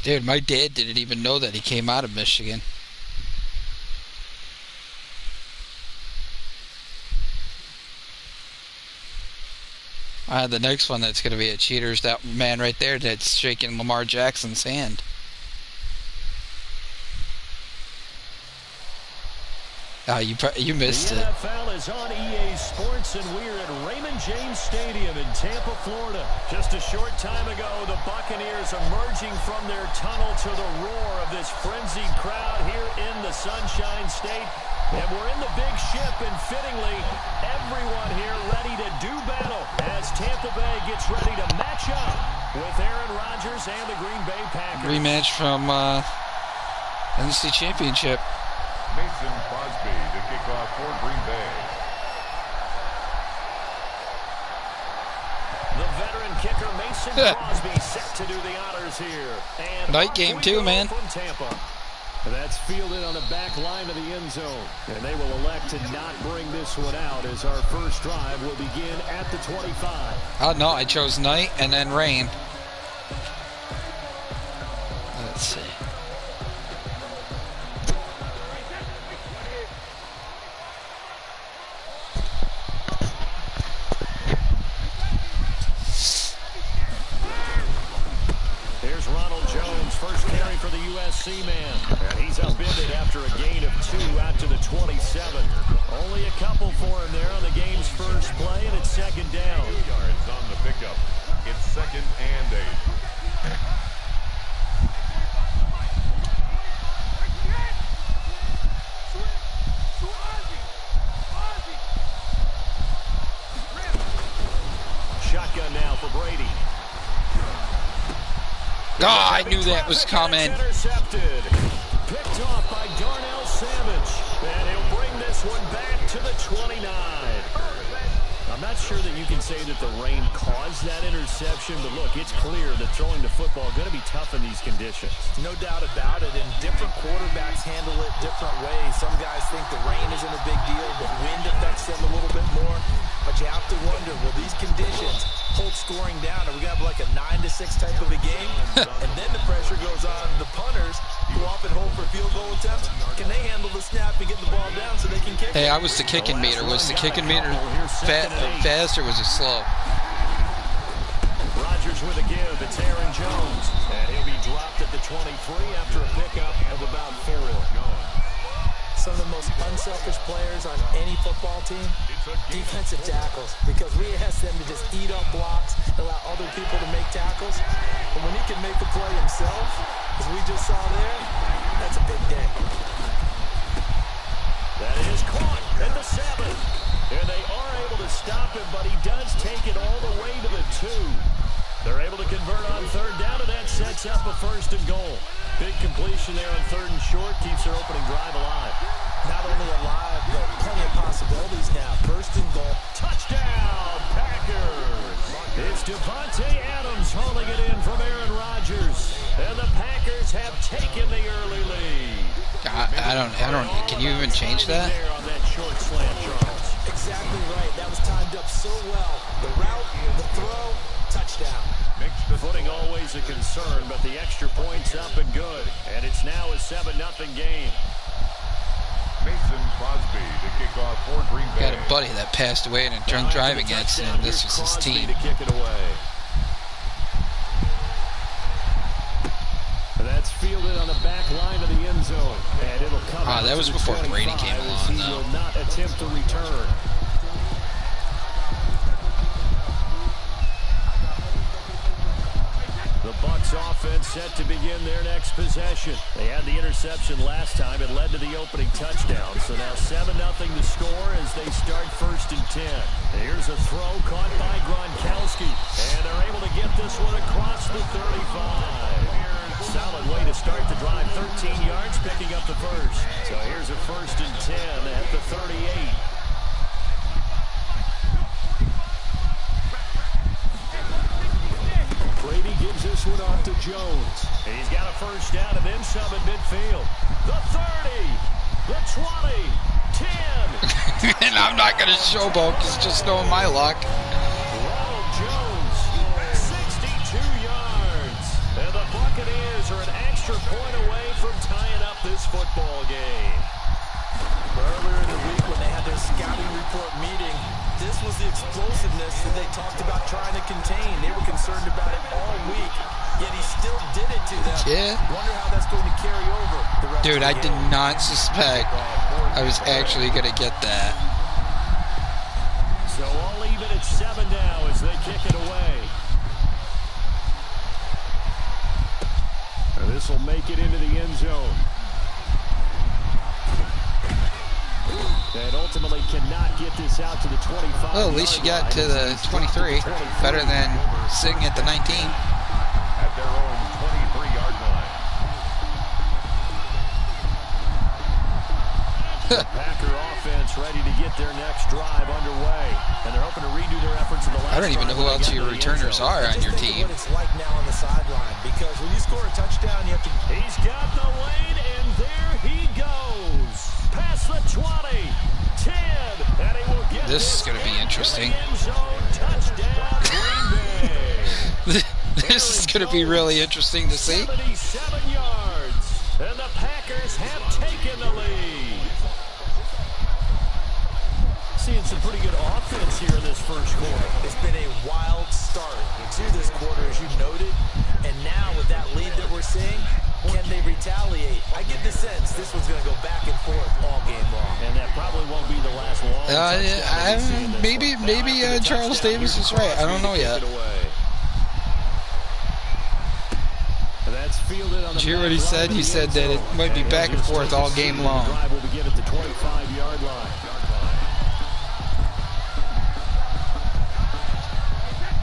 Dude, my dad didn't even know that he came out of Michigan. The next one that's going to be a cheater's that man right there that's shaking Lamar Jackson's hand. You missed it. The NFL is on EA Sports, and we're at Raymond James Stadium in Tampa, Florida. Just a short time ago, the Buccaneers emerging from their tunnel to the roar of this frenzied crowd here in the Sunshine State. And we're in the big ship, and fittingly, everyone here ready to do battle as Tampa Bay gets ready to match up with Aaron Rodgers and the Green Bay Packers. Rematch from NFC Championship. Mason Crosby to kick off for Green Bay. The veteran kicker Mason Crosby set to do the honors here. And night game too, man. From Tampa. That's fielded on the back line of the end zone. And they will elect to not bring this one out as our first drive will begin at the 25. Oh, no, I chose night and then rain. Let's see. First carry for the USC man. And he's upended after a gain of 2 out to the 27. Only a couple for him there on the game's first play, and it's second down. 2 yards on the pickup. It's 2nd and 8. Shotgun now for Brady. Oh, I knew that was coming. Intercepted. Picked off by Darnell Savage. And he'll bring this one back to the 29. I'm not sure that you can say that the rain caused that interception, but look, it's clear that throwing the football is going to be tough in these conditions. No doubt about it, and different quarterbacks handle it different ways. Some guys think the rain isn't a big deal, but wind affects them a little bit more. But you have to wonder, will these conditions hold scoring down? Are we going to have like a 9-6 type of a game? And then the pressure goes on the punters who often hold for field goal attempts. Can they handle the snap and get the ball down so they can kick? Hey, I was the kicking meter. Was the kicking meter fast or was it slow? Rodgers with a give. It's Aaron Jones. And he'll be dropped at the 23 after a pickup of about 4. Some of the most unselfish players on any football team, defensive tackles, because we ask them to just eat up blocks, allow other people to make tackles. But when he can make the play himself, as we just saw there, that's a big day. That is caught at the 7. And they are able to stop him, but he does take it all the way to the 2. They're able to convert on 3rd down, and that sets up a 1st and goal. Big completion there on 3rd and short, keeps their opening drive alive. Not only alive, but plenty of possibilities now. 1st and goal. Touchdown, Packers! It's Devontae Adams hauling it in from Aaron Rodgers. And the Packers have taken the early lead. I don't, can you even change that? On that short slant, Charles. Exactly right. That was timed up so well. The route, the throw, touchdown. Footing always a concern, but the extra point's up and good. And it's now a 7-0 game. Mason Crosby to kick off for Green Bay. Got a buddy that passed away in a drunk driving accident. This was his team. To kick it away. That's fielded on the back line of the end zone. And it'll come out that was to the before 25. Brady came along, He though. will not attempt to return. The Bucs offense set to begin their next possession. They had the interception last time. It led to the opening touchdown. So now 7-0 to score as they start 1st and 10. Here's a throw caught by Gronkowski. And they're able to get this one across the 35. Solid way to start the drive. 13 yards, picking up the 1st. So here's a 1st and 10 at the 38. Brady gives this one off to Jones. He's got a 1st down and then some at midfield. The 30, the 20, 10. And I'm not going to showboat because just knowing my luck. Ronald Jones, 62 yards. And the Buccaneers Buccaneers are an extra point away from tying up this football game. Earlier in the week when they had their scouting report meeting, this was the explosiveness that they talked about trying to contain. They were concerned about it all week, yet he still did it to them. Yeah. Wonder how that's going to carry over the rest Dude, of the I did game. not suspect I was actually going to get that. So all even at 7 now as they kick it away. And this will make it into the end zone. And ultimately cannot get this out to the 25. Well, at least you got to the 23. Better than sitting at the 19. At their own 23-yard line. The Packer offense ready to get their next drive underway. And they're hoping to redo their efforts in the last I don't even know who else your returners are on your team. What it's like now on the sideline, because when you score a touchdown, you have to. He's got the lane, and there he goes. Past the 20, 10, and he will get This is going to be interesting. end zone touchdown, Green Bay. This is going to be really interesting to see. 77 yards, and the Packers have taken the lead. Seeing some pretty good offense here in this first quarter. It's been a wild start to this quarter, as you noted, and now with that lead that we're seeing, can they retaliate? I get the sense this one's going to go back and forth all game long. And that probably won't be the last long. Maybe Charles Davis is right. I don't know yet. That's fielded on the Did you hear what he said? He said that it might be back and forth all game long. The drive will begin at the 25-yard line.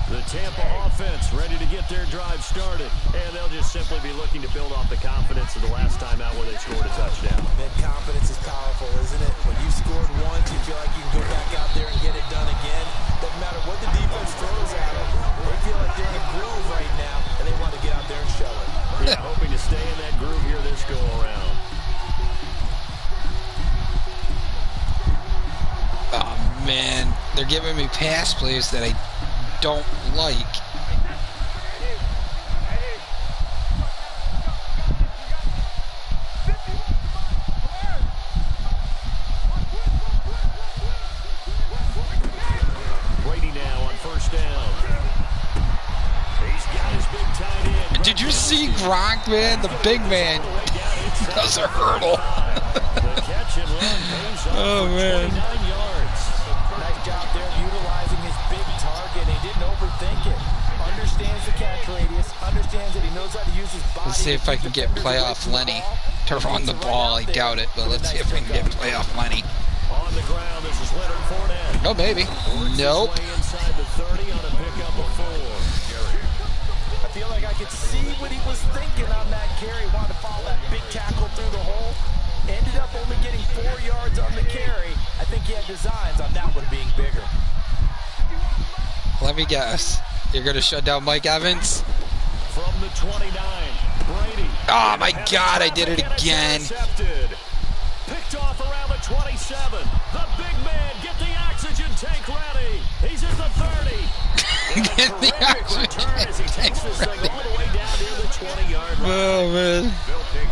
The Tampa offense ready to get their drive started. And they'll just simply be looking to build off the confidence of the last time out where they scored a touchdown. That confidence is powerful, isn't it? When you scored once, you feel like you can go back out there and get it done again. Doesn't matter what the defense throws at them. They feel like they're in a groove right now, and they want to get out there and show it. Yeah, hoping to stay in that groove here this go-around. Oh, man. They're giving me pass plays that I don't like. Brady now on first down. He's got his big tight end. Did you see Gronk, man? The big man does a hurdle. The catch and run pays off Oh, for man. 29 yards. Nice job there of utilizing his big target. He didn't overthink it. Understands the catch radius. Understands that he knows how to use his body. Let's see if I can get playoff Lenny to run the ball. I doubt it, but let's see if we can get playoff Lenny. On the ground, this is Leonard Fournette. Oh, maybe. Nope. Way inside the 30 on a pickup of 4. I feel like I could see what he was thinking on that carry. Wanted to follow that big tackle through the hole. Ended up only getting 4 yards on the carry. I think he had designs on that one being bigger. Let me guess. You're going to shut down Mike Evans? From the 29, Brady. Oh, my God. I did it again. Intercepted. Picked off around the 27. The big man, get the oxygen tank ready. He's at the 30. Get the oxygen Return as he takes this thing all the way down near the 20-yard line. Oh, man.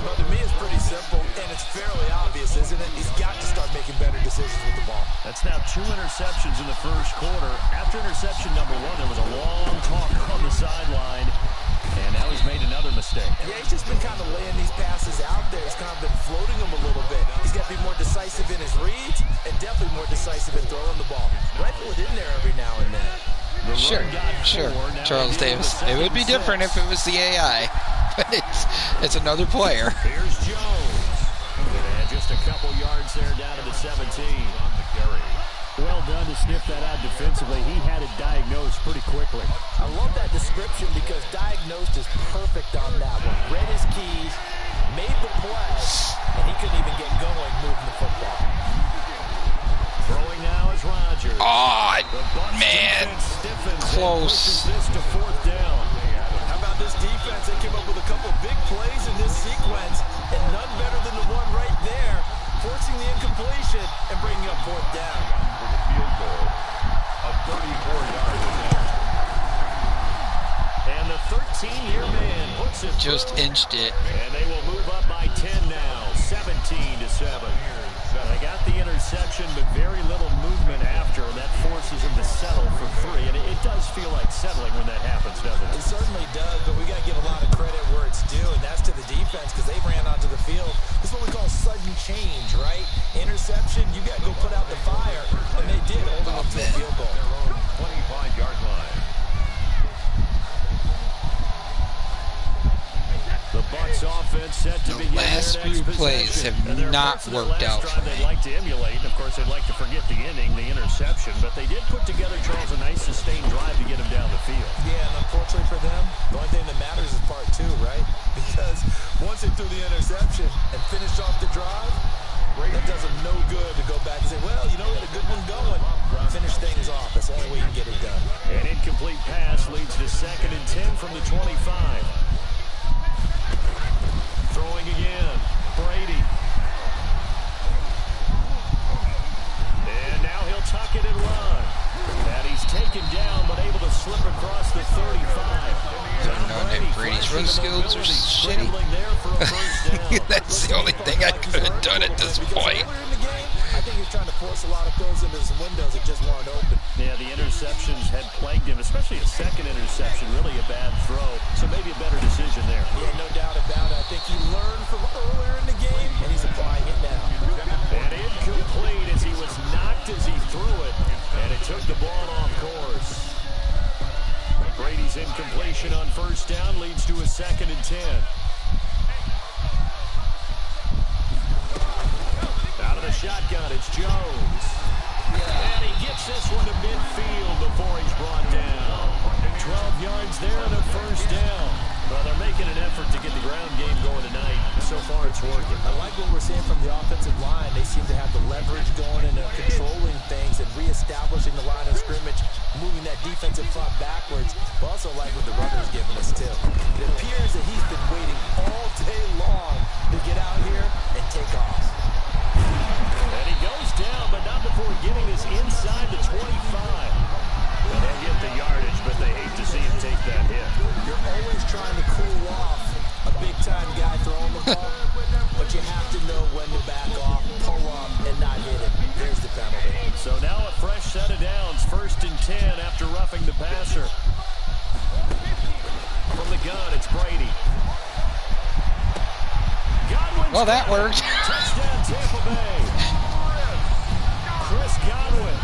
Well, to me, it's pretty simple, and it's fairly obvious, isn't it? He's got to start making better decisions with the ball. That's now 2 interceptions in the first quarter. After interception number 1, there was a long talk on the sideline. And now he's made another mistake. Yeah, he's just been kind of laying these passes out there. He's kind of been floating them a little bit. He's got to be more decisive in his reads and definitely more decisive in throwing the ball. Rifle it in there every now and then. Sure. Charles Davis. It would be different if it was the AI, but it's another player. Here's Jones. And just a couple yards there down to the 17. Well done to sniff that out defensively. He had it diagnosed pretty quickly. I love that description because diagnosed is perfect on that one. Read his keys, made the play, and he couldn't even get going moving the football. Throwing now is Rodgers. Oh, man. Close. This to 4th down. How about this defense? They came up with a couple big plays in this sequence, and none better than the one right there, forcing the incompletion and bringing up 4th down. For the field goal of 34 yards. And the 13-year man puts it Just through. inched it. And they will move up by 10 now, 17-7. They got the interception, but very little movement after, and that forces them to settle for 3. And it does feel like settling when that happens, doesn't it? It certainly does, but we got to give a lot of credit where it's due, and that's to the defense because they ran onto the field. This is what we call sudden change, right? Interception, you got to go put out the fire, and they did, holding up to a field goal. Their own 25-yard line. The Bucs offense set to begin last their next few plays possession. have And there are not parts of their worked last out drive for they'd me. like to emulate. And of course, they'd like to forget the inning, the interception. But they did put together, Charles, a nice sustained drive to get him down the field. Yeah, and unfortunately for them, the only thing that matters is part 2, right? Because once they threw the interception and finished off the drive, that does them no good to go back and say, well, you know, we had a good one going. Finish things off. That's the only way you can get it done. An incomplete pass leads to 2nd and 10 from the 25. Throwing again, Brady. And now he'll tuck it and run. And he's taken down, but able to slip across the 35. Brady's run skills are shitty. That's the only thing I could have done at this point. I think he's trying to force a lot of throws into some windows that just weren't open. Yeah, the interceptions had plagued him, especially a second interception, really a bad throw. So maybe a better decision there. Yeah, no doubt about it. I think he learned from earlier in the game, and he's applying it now. And incomplete as he was knocked as he threw it, and it took the ball off course. Brady's incompletion on 1st down leads to a 2nd and 10. Out of the shotgun, it's Jones. And he gets this one to midfield before he's brought down. 12 yards there and a 1st down. Well, they're making an effort to get the ground game going tonight. So far, it's working. I like what we're seeing from the offensive line. They seem to have the leverage going and controlling things and reestablishing the line of scrimmage, moving that defensive front backwards. But also like what the runner's giving us, too. It appears that he's been waiting all day long to get out here and take off. And he goes down, but not before getting this inside the 25. Well, they'll get the yardage, but they hate to see him take that hit. You're always trying to cool off a big-time guy throwing the ball, but you have to know when to back off, pull up, and not hit it. There's the penalty. So now a fresh set of downs, 1st and 10 after roughing the passer. From the gun, it's Brady. Well, that worked. Touchdown, Tampa Bay. Chris Godwin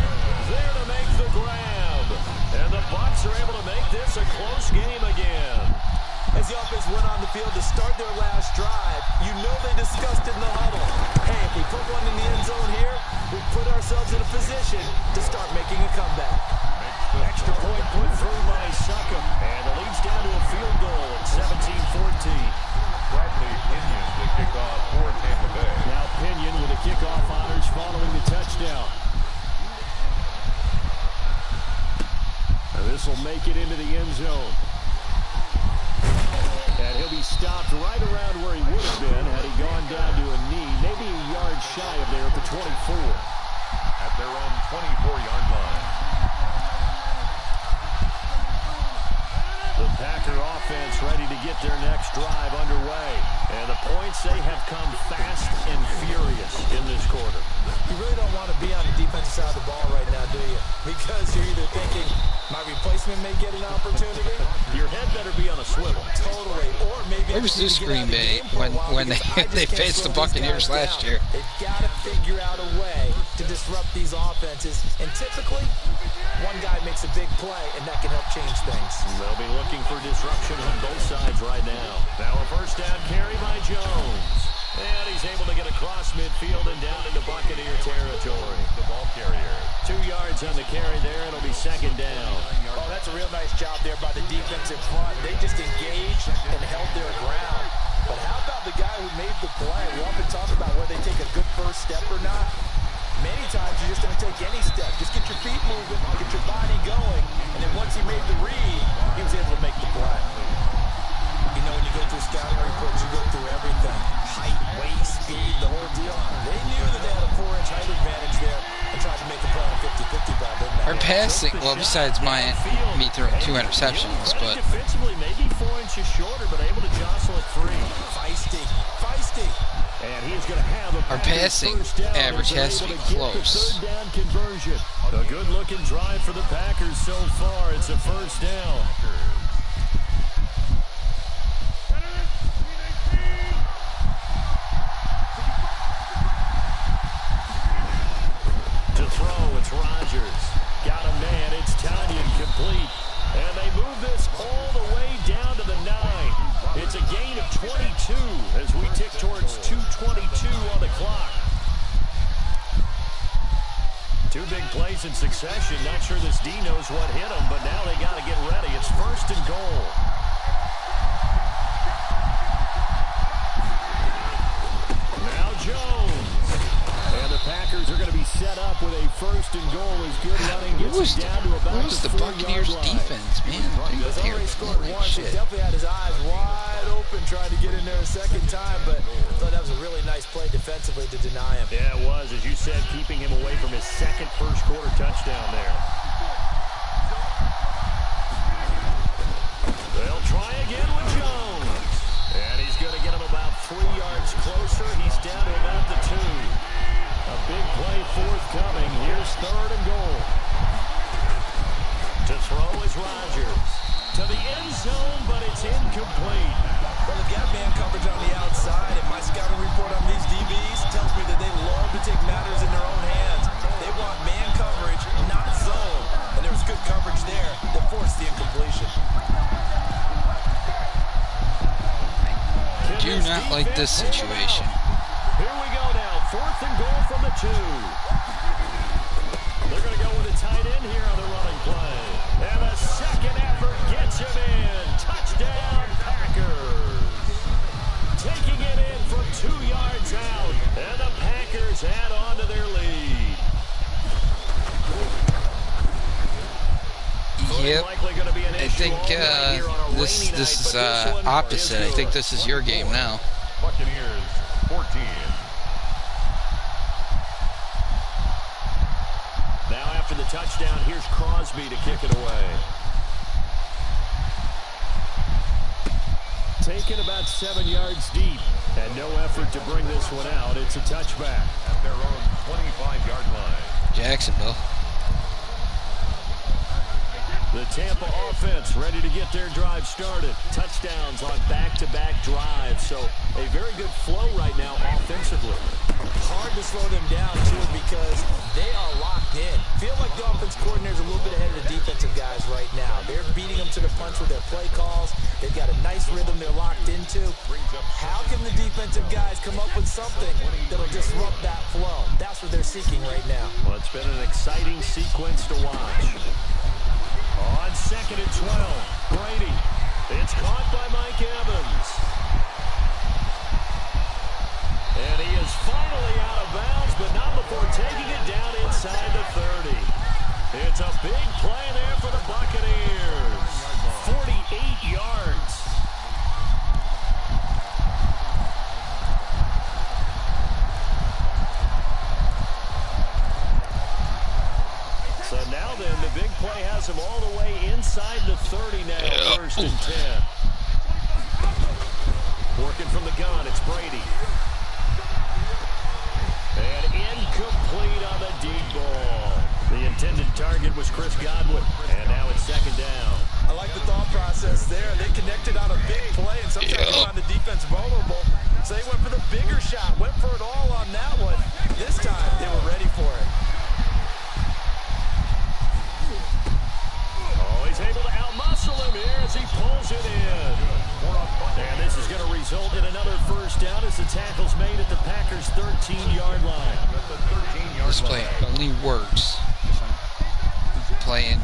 there to make the grab. And the Bucs are able to make this a close game again. As the offense went on the field to start their last drive, you know they discussed in the huddle. Hey, if we put one in the end zone here, we put ourselves in a position to start making a comeback. Extra point put through by Suckum. And the lead's down to a field goal at 17-14. Bradley Pinion to kick off for Tampa Bay. Now Pinion with the kickoff honors following the touchdown. And this will make it into the end zone. And he'll be stopped right around where he would have been had he gone down to a knee, maybe a yard shy of there at the 24. At their own 24-yard line. The Packer offense ready to get their next drive underway. And the points, they have come fast and furious in this quarter. You really don't want to be on the defensive side of the ball right now, do you? Because you're either thinking, my replacement may get an opportunity. Your head better be on a swivel. Totally. Or maybe Where was this Green Bay when they faced the Buccaneers last year? They've got to figure out a way to disrupt these offenses. And typically, one guy makes a big play, and that can help change things. They'll be looking for disruption on both sides right now. Now a 1st down carry by Jones. And he's able to get across midfield and down into Buccaneer territory. The ball carrier. 2 yards on the carry there. It'll be 2nd down. Oh, that's a real nice job there by the defensive front. They just engaged and held their ground. But how about the guy who made the play? We often talk about whether they take a good first step or not. Many times you just don't take any step. Just get your feet moving, get your body going, and then once he made the read, he was able to make the play. You know, when you go through scouting reports, you go through everything. Height, weight, speed, the whole deal. They knew that they had a 4-inch height advantage there and tried to make a play on a 50-50 ball, didn't they? Our passing, well, besides me throwing 2 interceptions, but defensively, maybe 4 inches shorter, but able to jostle it free. Feisty. And he is going to have our passing average has to be close. Third down conversion. A good-looking drive for the Packers so far. It's a first down. To throw, it's Rodgers. Got a man, it's Tanyan complete. And they move this all the way down to the 9. It's a gain of 22 as we tick towards 2:22 on the clock. 2 big plays in succession. Not sure this D knows what hit him, but now they got to get ready. It's first and goal. Now Jones. And the Packers are going to be set up with a first and goal as good running gets down to about the 4-yard line. Buccaneers defense, man? He's already scored once. He definitely had his eyes wide open trying to get in there a second time, but I thought that was a really nice play defensively to deny him. Yeah, it was, as you said, keeping him away from his second first-quarter touchdown there. They'll try again with Jones. And he's going to get him about 3 yards closer. He's down to about the 2. A big play forthcoming. Here's third and goal. To throw is Rodgers. To the end zone, but it's incomplete. Well, they've got man coverage on the outside, and my scouting report on these DBs tells me that they love to take matters in their own hands. They want man coverage, not zone. And there was good coverage there that forced the incompletion. I do not like this situation. Here we go now. Fourth and goal from the 2. They're going to go with a tight end here on the running play. And the second effort gets him in. Touchdown, Packers. Taking it in from 2 yards out. And the Packers add on to their lead. Yep. I think this is opposite. I think this is your game now. Buccaneers 14. Now after the touchdown, here's Crosby to kick it away. Taken about 7 yards deep, and no effort to bring this one out. It's a touchback. At their own 25-yard line. Jacksonville. The Tampa offense ready to get their drive started. Touchdowns on back-to-back drives, so a very good flow right now offensively. Hard to slow them down, too, because they are locked in. Feel like the offense coordinator's a little bit ahead of the defensive guys right now. They're beating them to the punch with their play calls. They've got a nice rhythm they're locked into. How can the defensive guys come up with something that'll disrupt that flow? That's what they're seeking right now. Well, it's been an exciting sequence to watch. On second and 12, Brady. It's caught by Mike Evans. And he is finally out of bounds, but not before taking it down inside the 30. It's a big play there for the Buccaneers. 48 yards. So now then, the big play has him all the way inside the 30 now, first and 10. Working from the gun, it's Brady. And incomplete on the deep ball. The intended target was Chris Godwin, and now it's second down. I like the thought process there. They connected on a big play, and sometimes they find the defense vulnerable. So they went for the bigger shot, went for it all on that one. This time, they were ready for it. He's able to outmuscle him here as he pulls it in. And this is going to result in another first down as the tackle's made at the Packers' 13-yard line. This play only works if I'm playing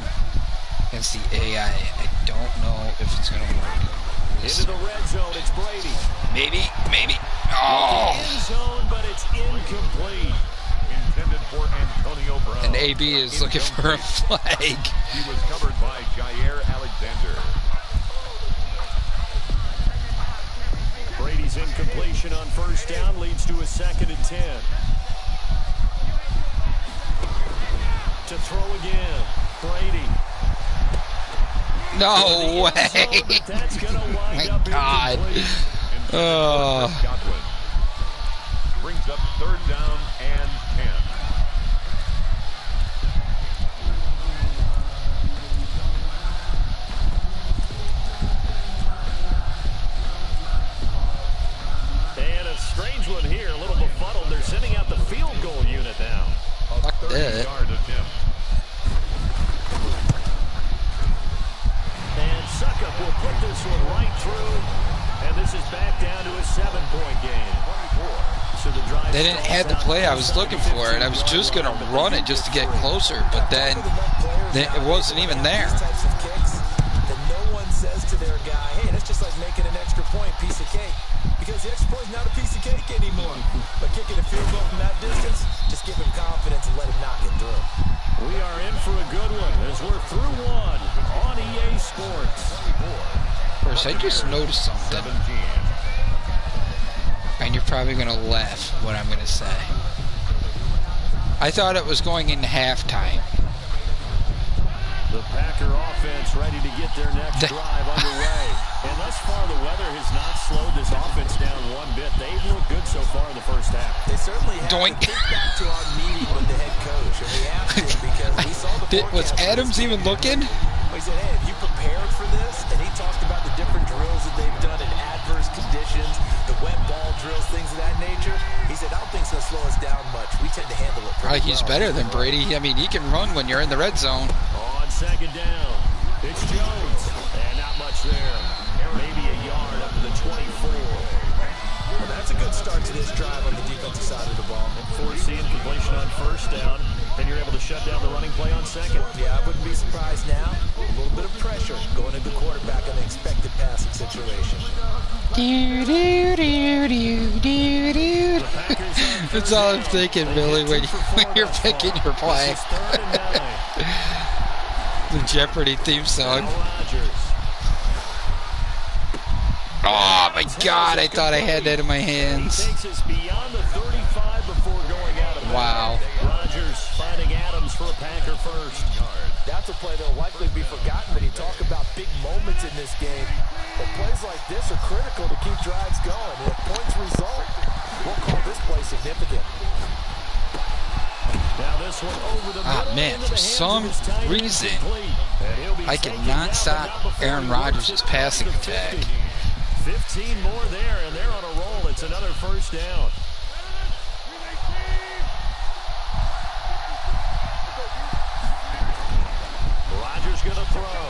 against the AI. I don't know if it's going to work. Into the red zone, it's Brady. Maybe. Oh! End zone, but it's incomplete. Intended for Antonio Brown. And AB is looking for a flag. He was covered by Jair Alexander. Brady's incompletion on first down leads to a second and 10. To throw again. Brady. No way. My God. Godwin brings up 3rd down and 10. And a strange one here, a little befuddled. They're sending out the field goal unit now. A 30-yard attempt. And Suckup will put this one right through. And this is back down to a 7-point game. 24. So the drive They didn't have the play I was looking for it. I was just going to run it just to get closer, but then it wasn't even there. No one says to their guy, hey, that's just like making an extra point, piece of cake. Because the extra point is not a piece of cake anymore. But kicking a field goal from that distance, just give him confidence and let him knock it through. We are in for a good one as we're through one on EA Sports. First, I just noticed something. And you're probably going to laugh what I'm going to say. I thought it was going into halftime. The Packer offense ready to get their next drive underway. And thus far, the weather has not slowed this offense down one bit. They've looked good so far in the first half. They certainly have. Doink. Think back to our meeting with the head coach, and we asked him because we saw the Was forecast. Adams even looking? We said, hey, have you prepared for this? And he talked about the different drills that they've done in adverse conditions, the wet ball drills, things of that nature. He said, I don't think it's going to slow us down much. We tend to handle it pretty well. He's better than Brady. I mean, he can run when you're in the red zone. On 2nd down, it's Jones. And not much there. Maybe a yard up to the 24. Well, that's a good start to this drive on the defensive side of the ball. Forcing completion on 1st down. Then you're able to shut down the running play on 2nd. Yeah, I wouldn't be surprised now. A little bit of pressure going into the quarterback in an expected passing situation. That's all I'm thinking, Billy, when you're picking your play. The Jeopardy theme song. Oh my God, I thought I had that in my hands. Wow. Rodgers finding Adams for a Packer first. That's a play that will likely be forgotten when you talk about big moments in this game. But plays like this are critical to keep drives going. And if points result, we'll call this play significant. Now this one over the middle. Man, for some reason, I cannot stop Aaron Rodgers' passing attack. 15 more there, and they're on a roll. It's another first down. Rodgers going to throw.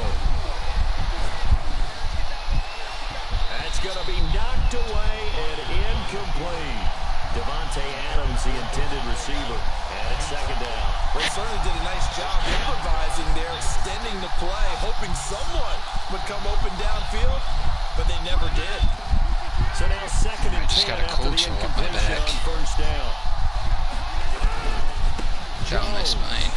That's going to be knocked away and incomplete. Devontae Adams, the intended receiver. And it's 2nd down. They certainly did a nice job improvising there, extending the play, hoping someone would come open downfield, but they never did. So now 2nd and 10 after the incompletion on 1st down. Down my spine.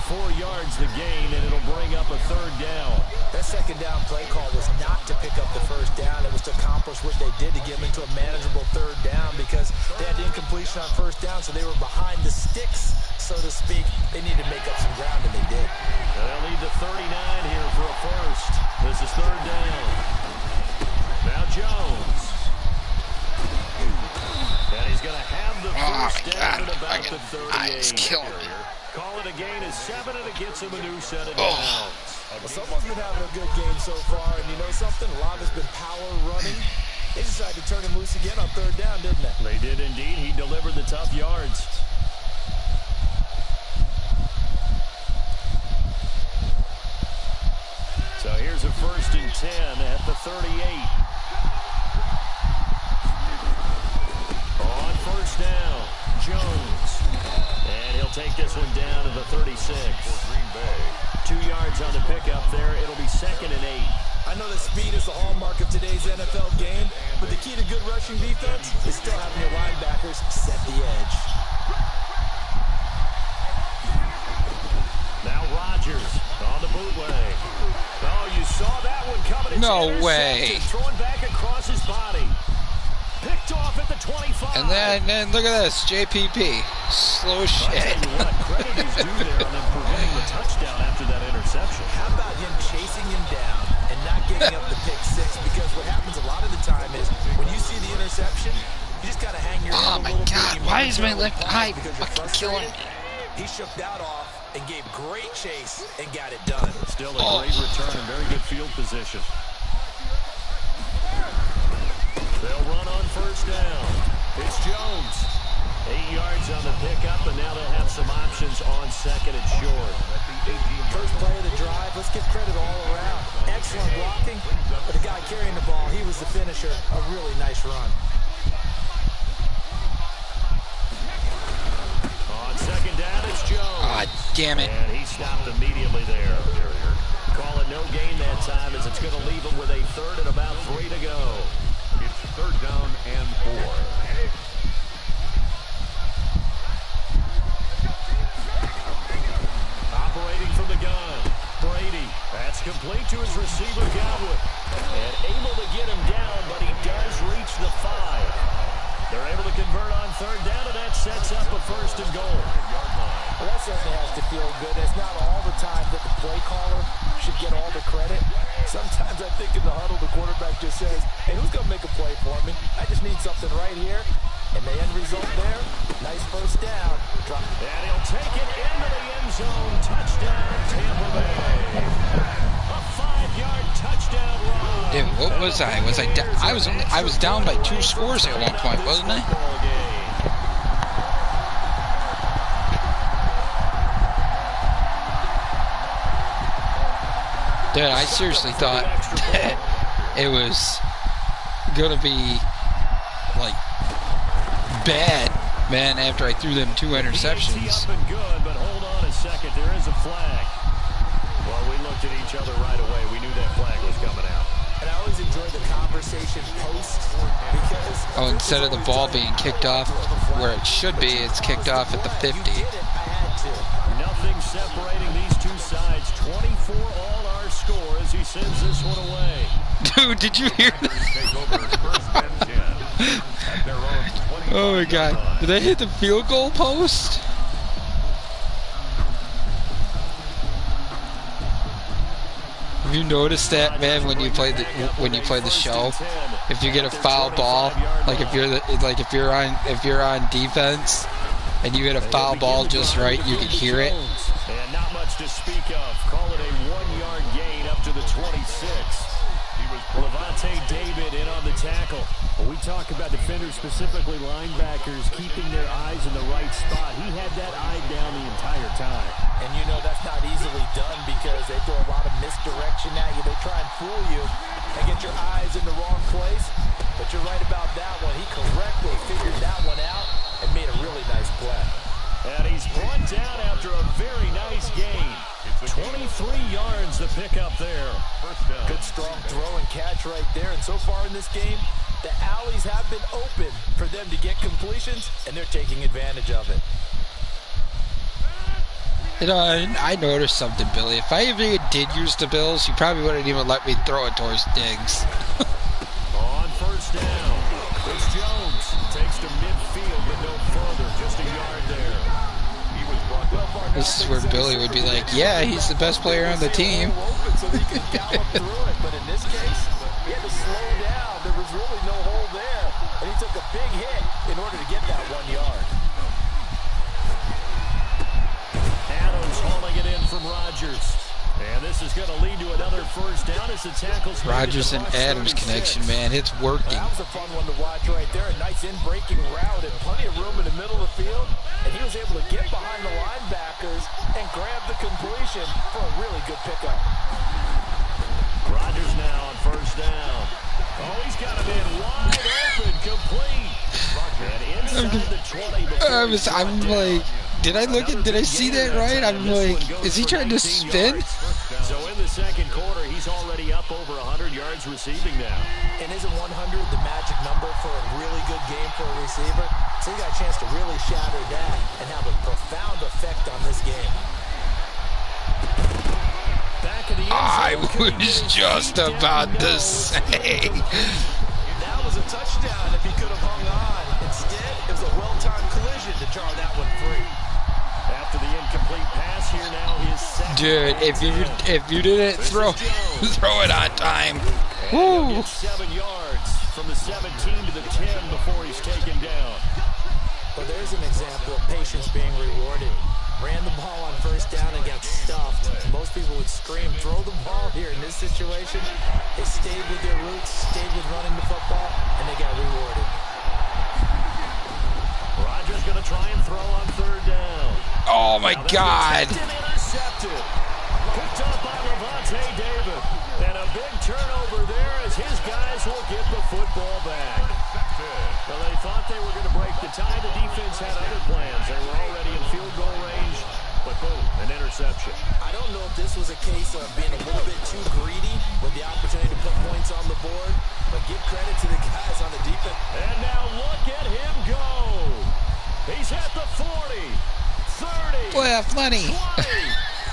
4 yards the gain, and it'll bring up a 3rd down. That 2nd down play call was not to pick up the 1st down. It was to accomplish what they did to get them into a manageable 3rd down because they had incompletion on 1st down, so they were behind the sticks, so to speak. They needed to make up some ground, and they did. They'll need the 39 here for a first. This is 3rd down. Now Jones. And he's going to have the first down at about the 38. It's killing me. Call it a gain of 7, and it gets him a new set of downs. Well, someone's been having a good game so far, and you know something? A lot has been power running. They decided to turn him loose again on 3rd down, didn't they? They did indeed. He delivered the tough yards. So here's a 1st and 10 at the 38. On 1st down, Jones. And he'll take this one down to the 36. 2 yards on the pickup there. It'll be 2nd and 8. I know that speed is the hallmark of today's NFL game, but the key to good rushing defense is still having your linebackers set the edge. Now Rodgers on the bootleg. Oh, you saw that one coming. It's no way. Throwing back across his body. Picked picked off at the 25. And then look at this, JPP. Slow I shit. tell you what, credit is due there on them preventing the touchdown after that interception. How about him chasing him down and not giving up the pick six? Because what happens a lot of the time is when you see the interception, you just got to hang your head Oh a my little bit. God, You why is my momentarily left pause eye because you're fucking killing frustrated. me? He shook that off and gave great chase and got it done. Still a great return and very good field position. They'll run on first down. It's Jones. 8 yards on the pickup, and now they'll have some options on second and short. First play of the drive, let's give credit all around. Excellent blocking, but the guy carrying the ball, he was the finisher. A really nice run. On second down, it's Jones. Ah, damn it. And he stopped immediately there. Call it no gain that time as it's going to leave him with a third and about 3 to go. It's third down and 4. Operating from the gun, Brady. That's complete to his receiver, Godwin. And able to get him down, but he does reach the 5. They're able to convert on third down, and that sets up a first and goal. Well, that certainly has to feel good. It's not all the time that the play caller should get all the credit. Sometimes I think in the huddle, the quarterback just says, hey, who's going to make a play for me? I just need something right here. And the end result there, nice first down. Drop. And he'll take it into the end zone. Touchdown, Tampa Bay. A 5-yard touchdown run. Dude, what was I? I was down by 2 scores at one point, wasn't I? Dude, I seriously thought that it was gonna be like bad, man, after I threw them 2 interceptions. Easy up and good, but hold on a second. There is a flag. Well, we looked at each other right away. We knew that flag was coming out. And I always enjoy the conversation post because... Oh, instead of the ball being kicked off where it should be, it's kicked off at the 50. Nothing separating these two sides. 24 all our score as he sends this one away. Dude, did you hear that? Oh my God. Did they hit the field goal post? Have you noticed that, man, when you play the show? If you get a foul ball, like if you're on defense and you hit a foul ball just right, you can hear it. And not much to speak of. Call it a 1-yard gain up to the 26. Levante David in on the tackle. Well, we talk about defenders, specifically linebackers, keeping their eyes in the right spot. He had that eye down the entire time. And you know that's not easily done because they throw a lot of misdirection at you. They try and fool you and get your eyes in the wrong place. But you're right about that one. He correctly figured that one out and made a really nice play. And he's brought down after a very nice gain. 23 yards to pick up there. Good strong throw and catch right there. And so far in this game, the alleys have been open for them to get completions, and they're taking advantage of it. You know, I noticed something, Billy. If I ever did use the Bills, you probably wouldn't even let me throw it towards Diggs. On first down, it's Jones. Takes to midfield, but no further. Just a yard there. This is where Billy would be like, yeah, he's the best player on the team. So he could gallop through it, but in this case, he had to slow down. There was really no hole there, and he took a big hit in order to get that 1 yard. Adams hauling it in from Rodgers. And this is going to lead to another first down as the tackles. Rodgers and Adams connection, man, it's working. That was a fun one to watch right there. A nice in-breaking route and plenty of room in the middle of the field. And he was able to get behind the linebackers and grab the completion for a really good pickup. Rodgers now on first down. Oh, he's got him in wide open, complete. And inside the 20. I'm like, did I see that right? I'm like, is he trying to spin? So in the second quarter, he's already up over 100 yards receiving now. And isn't 100 the magic number for a really good game for a receiver? So he got a chance to really shatter that and have a profound effect on this game. Back in the end zone, I was just about to say. That was a touchdown if he could have hung on. Instead, it was a well-timed collision to jar that one free. After the incomplete pass here now, his second. Dude, if you didn't throw it on time. Woo! 7 yards from the 17 to the 10 before he's taken down. Well, there's an example of patience being rewarded. Ran the ball on first down and got stuffed. Most people would scream, throw the ball here. In this situation, they stayed with their roots, stayed with running the football, and they got rewarded. Rodgers going to try and throw on third down. Oh, my God. Intercepted. Picked up by Levante David. And a big turnover there as his guys will get the football back. Well, they thought they were going to break the tie. The defense had other plans. They were already in field goal range. But boom, an interception. I don't know if this was a case of being a little bit too greedy with the opportunity to put points on the board. But give credit to the guys on the defense. And now look at him go. He's at the 40, 30, Well, plenty. 20,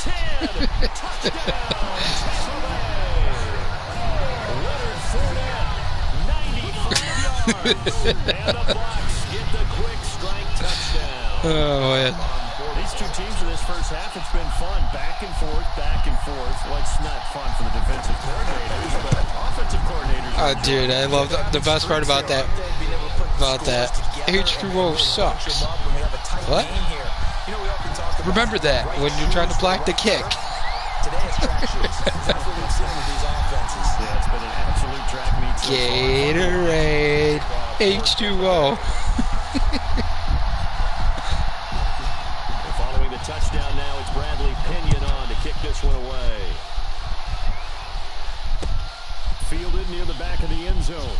10, touchdown, Tampa Bay. Leonard Fournette, 95 yards. And the Bucs get the quick strike touchdown. Oh, man. These two teams in this first half, it's been fun. Back and forth, back and forth. Well, it's not fun for the defensive coordinators, but offensive coordinators. Oh, dude, I love the best part about that. H2O sucks. What? Remember that when you're trying to block the kick. Gatorade. H2O. Following the touchdown now, it's Bradley Pinion on to kick this one away. Fielded near the back of the end zone.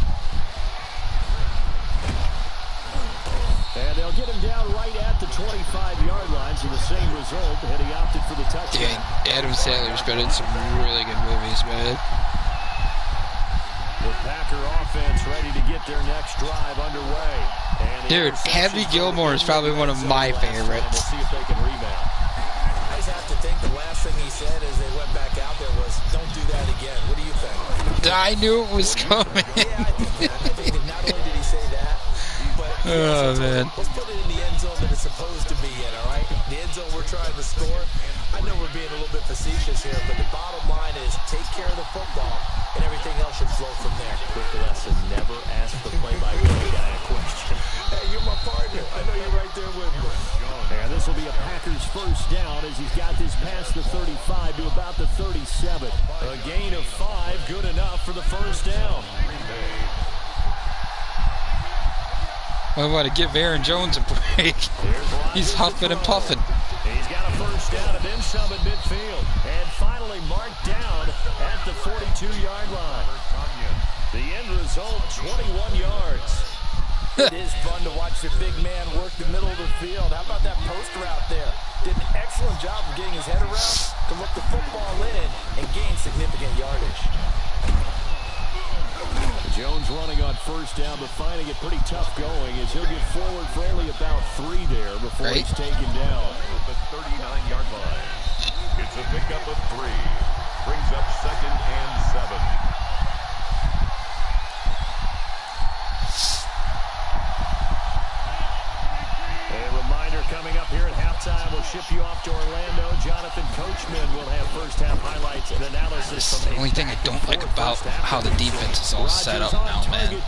And they'll get him down right at the 25-yard line, so the same result, and he opted for the touchdown. Dang, Adam Sandler's been in some really good movies, man. The Packer offense ready to get their next drive underway. And dude, Happy Gilmore is probably one of my favorites. We'll see if they can rebound. I just have to think the last thing he said as they went back out there was, don't do that again. What do you think? I knew it was coming. Yeah, I think that not only did he say that, but oh, man. Let's put it in the end zone that it's supposed to be in, all right? The end zone we're trying to score. I know we're being a little bit facetious here, but the bottom line is take care of the football, and everything else should flow from there. Quick lesson, never ask the play-by-play guy a question. Hey, you're my partner. I know you're right there with me. And this will be a Packers first down as he's got this past the 35 to about the 37. A gain of 5, good enough for the first down. I want to give Aaron Jones a break. He's huffing and puffing. He's got a first down and then some at midfield. And finally marked down at the 42-yard line. The end result, 21 yards. It is fun to watch the big man work the middle of the field. How about that post route there? Did an excellent job of getting his head around to look the football in and gain significant yardage. Jones running on first down, but finding it pretty tough going as he'll get forward for only about 3 there before he's taken down. At the 39-yard line. It's a pickup of 3. Brings up 2nd and 7. A reminder coming up here at halftime. We'll ship you off to Orlando. Jonathan Coachman will have first-half highlights and analysis. This is the only thing I don't like about how the defense is all set up now, man.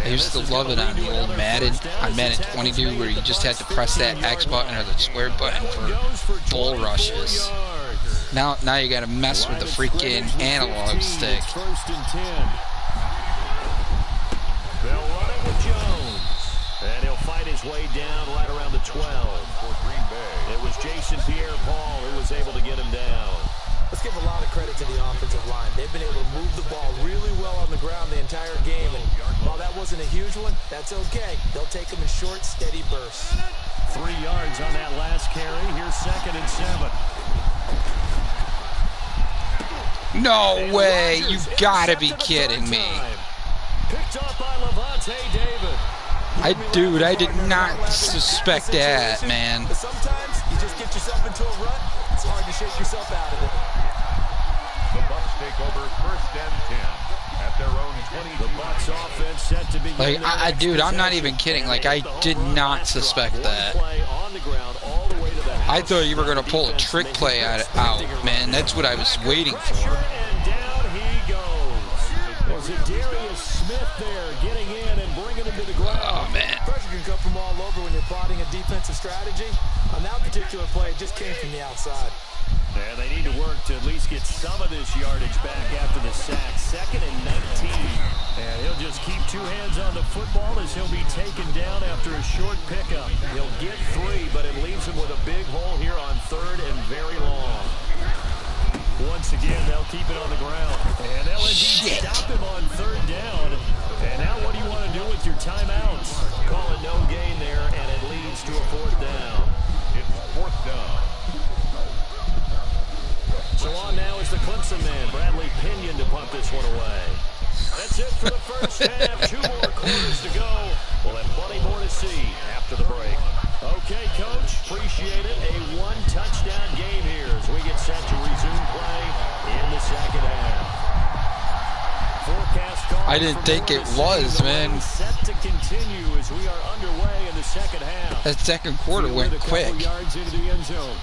I used to love it on the old Madden, on Madden 22, where you just had to press that X button or the square button for bull rushes. Now you got to mess with the freaking analog stick. First and 10. They'll run it with Jones. And he'll fight his way down right around the 12. For Green Bay. It was Jason Pierre-Paul who was able to get him down. Let's give a lot of credit to the offensive line. They've been able to move the ball really well on the ground the entire game. And while that wasn't a huge one, that's okay. They'll take them in short, steady bursts. 3 yards on that last carry. Here's 2nd and 7. No way! You've got to be kidding me. Picked up by Levante David. Dude, I did not suspect that, man. But sometimes you just get yourself into a rut. It's hard to shake yourself out of it. The Bucs take over 1st and 10 at their own 20. The Bucs offense set to begin. Like, dude, I'm not even kidding. Like, I did not suspect that. I thought you were going to pull a trick play out, man. That's what I was waiting for. And down he goes. Was it Darius Smith there getting in and bringing him to the ground? Oh, man. Pressure can come from all over when you're plotting a defensive strategy. On that particular play, it just came from the outside. And they need to work to at least get some of this yardage back after the sack. 2nd and 19. And he'll just keep 2 hands on the football as he'll be taken down after a short pickup. He'll get 3, but it leaves him with a big hole here on 3rd and very long. Once again, they'll keep it on the ground. And they'll indeed stop him on 3rd down. And now what do you want to do with your timeouts? Call it no gain there, and it leads to a 4th down. It's 4th down. So on now is the Clemson man, Bradley Pinion, to punt this one away. That's it for the first half. 2 more quarters to go. We'll have plenty more to see after the break. Okay, Coach, appreciate it. A 1-touchdown game here as we get set to resume play in the second half. Forecast call. I didn't think it was, man. Set to continue as we are underway in the second half. That second quarter went quick. Yards into the end zone.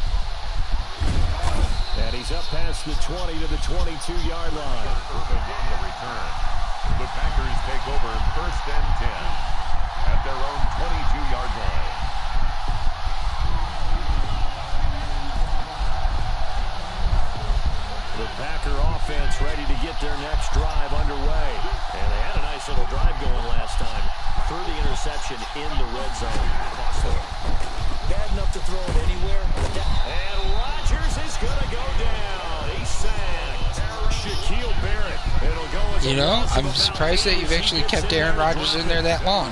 And he's up past the 20 to the 22-yard line. On the return. The Packers take over 1st and 10 at their own 22-yard line. The Packer offense ready to get their next drive underway. And they had a nice little drive going last time. Threw the interception in the red zone. Costly. Bad enough to throw it anywhere. And Rodgers is going to go down. He's sacked. Shaquille Barrett. It'll go as You know, I'm surprised that you've actually kept Aaron Rodgers in there that long.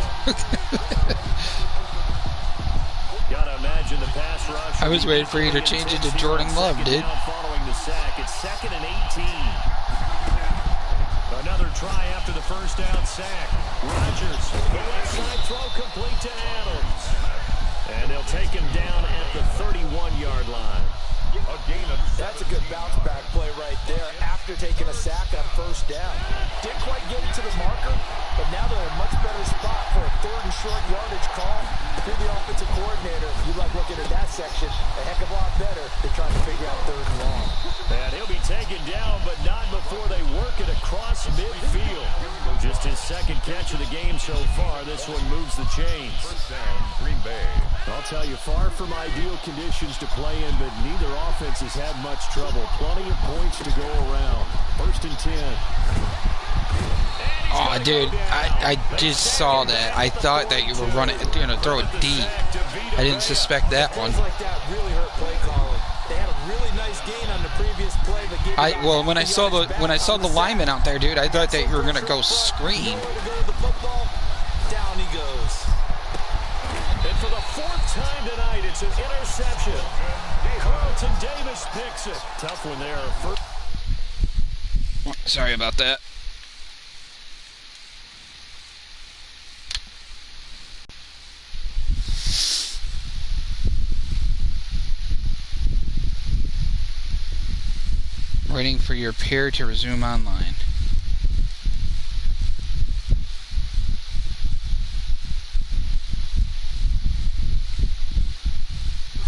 Gotta imagine the pass rush. I was waiting for you to change it to Jordan Love, dude. Following the sack, it's 2nd and 18. Another try after the first down sack. Rodgers, the left side throw complete to Adams. And they'll take him down at the 31-yard line. A gain of 7. That's a good bounce back play right there after taking a sack on 1st down. Didn't quite get it to the marker, but now they're in a much better spot for a 3rd and short yardage call. If you're the offensive coordinator, you like looking at that section a heck of a lot better than trying to figure out 3rd and long. And he'll be taken down, but not before they work it across midfield. Just his 2nd catch of the game so far. This one moves the chains. 1st down, Green Bay. I'll tell you, far from ideal conditions to play in, but neither offense has had much trouble. Plenty of points to go around. 1st and 10. Oh, dude, I just saw that. I thought that you were going to throw it deep. I didn't suspect that one. Things like that really hurt play calling. They had a really nice gain on the previous play, but Well, when I saw the lineman out there, dude, I thought that you were going to go screen. Down he goes. And for the 4th time tonight, it's an interception. Carlton Davis picks it. Tough one there. Sorry about that. Waiting for your pair to resume online.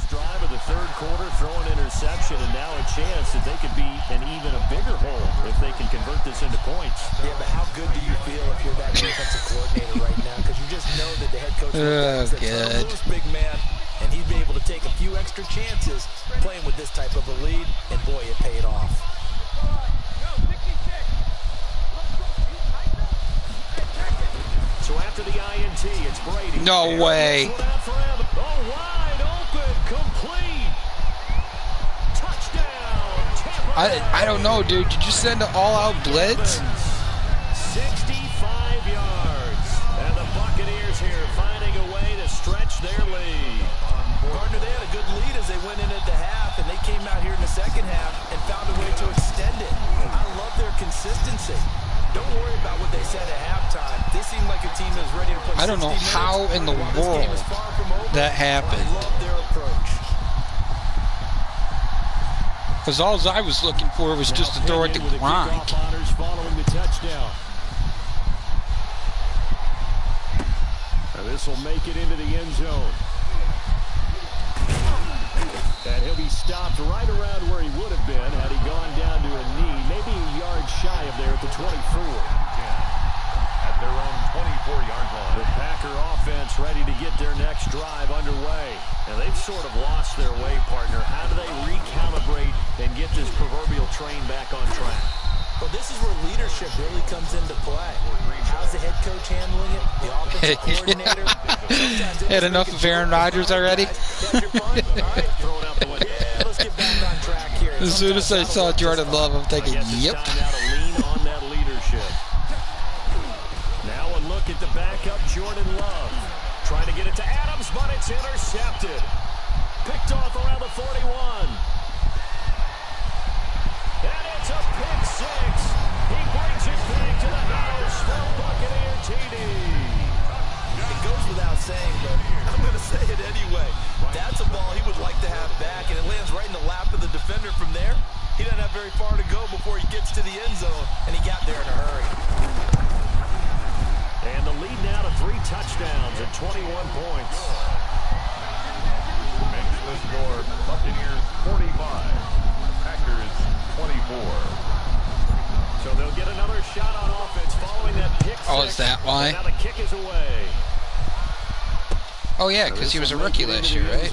Drive of the 3rd quarter, throw an interception, and now a chance that they could be an even a bigger hole if they can convert this into points. Yeah, but how good do you feel if you're that defensive coordinator right now? Because you just know that the head coach is a big man, and he'd be able to take a few extra chances playing with this type of a lead, and boy, it paid off. So after the INT, it's Brady. No way. Wide open, complete. Touchdown. I don't know, dude. Did you send an all-out blitz? 65 yards. And the Buccaneers here finding a way to stretch their lead. Partner, they had a good lead as they went in at the half, and they came out here in the second half and found a way to extend it. I love their consistency. Don't worry about what they said at halftime. They seem like a team that's ready to play. I don't know how in the world that happened. I love their approach. Because all I was looking for was just to throw it to Gronk. Following the touchdown. This will make it into the end zone. And he'll be stopped right around where he would have been had he gone down to a knee, maybe a yard shy of there at the 24. At their own 24-yard line. The Packer offense ready to get their next drive underway. And they've sort of lost their way, partner. How do they recalibrate and get this proverbial train back on track? Well, this is where leadership really comes into play. How's the head coach handling it? The offensive coordinator? Had enough of Aaron Rodgers already? Let's get back on track here. As soon as I saw Jordan Love, I'm thinking, yep. Now a look at the backup, Jordan Love. Trying to get it to Adams, but it's intercepted. Picked off around the 41. And it's a pick six. He brings it back to the house for Buccaneer TD. It goes without saying, but I'm going to say it anyway. That's a ball he would like to have back, and it lands right in the lap of the defender from there. He doesn't have very far to go before he gets to the end zone, and he got there in a hurry. And the lead now to 3 touchdowns at 21 points. Makes the score Buccaneers 45. Packers 24. So they'll get another shot on offense following that pick six. Oh, is that why? Now the kick is away. Oh, yeah, because he was a rookie last year, right?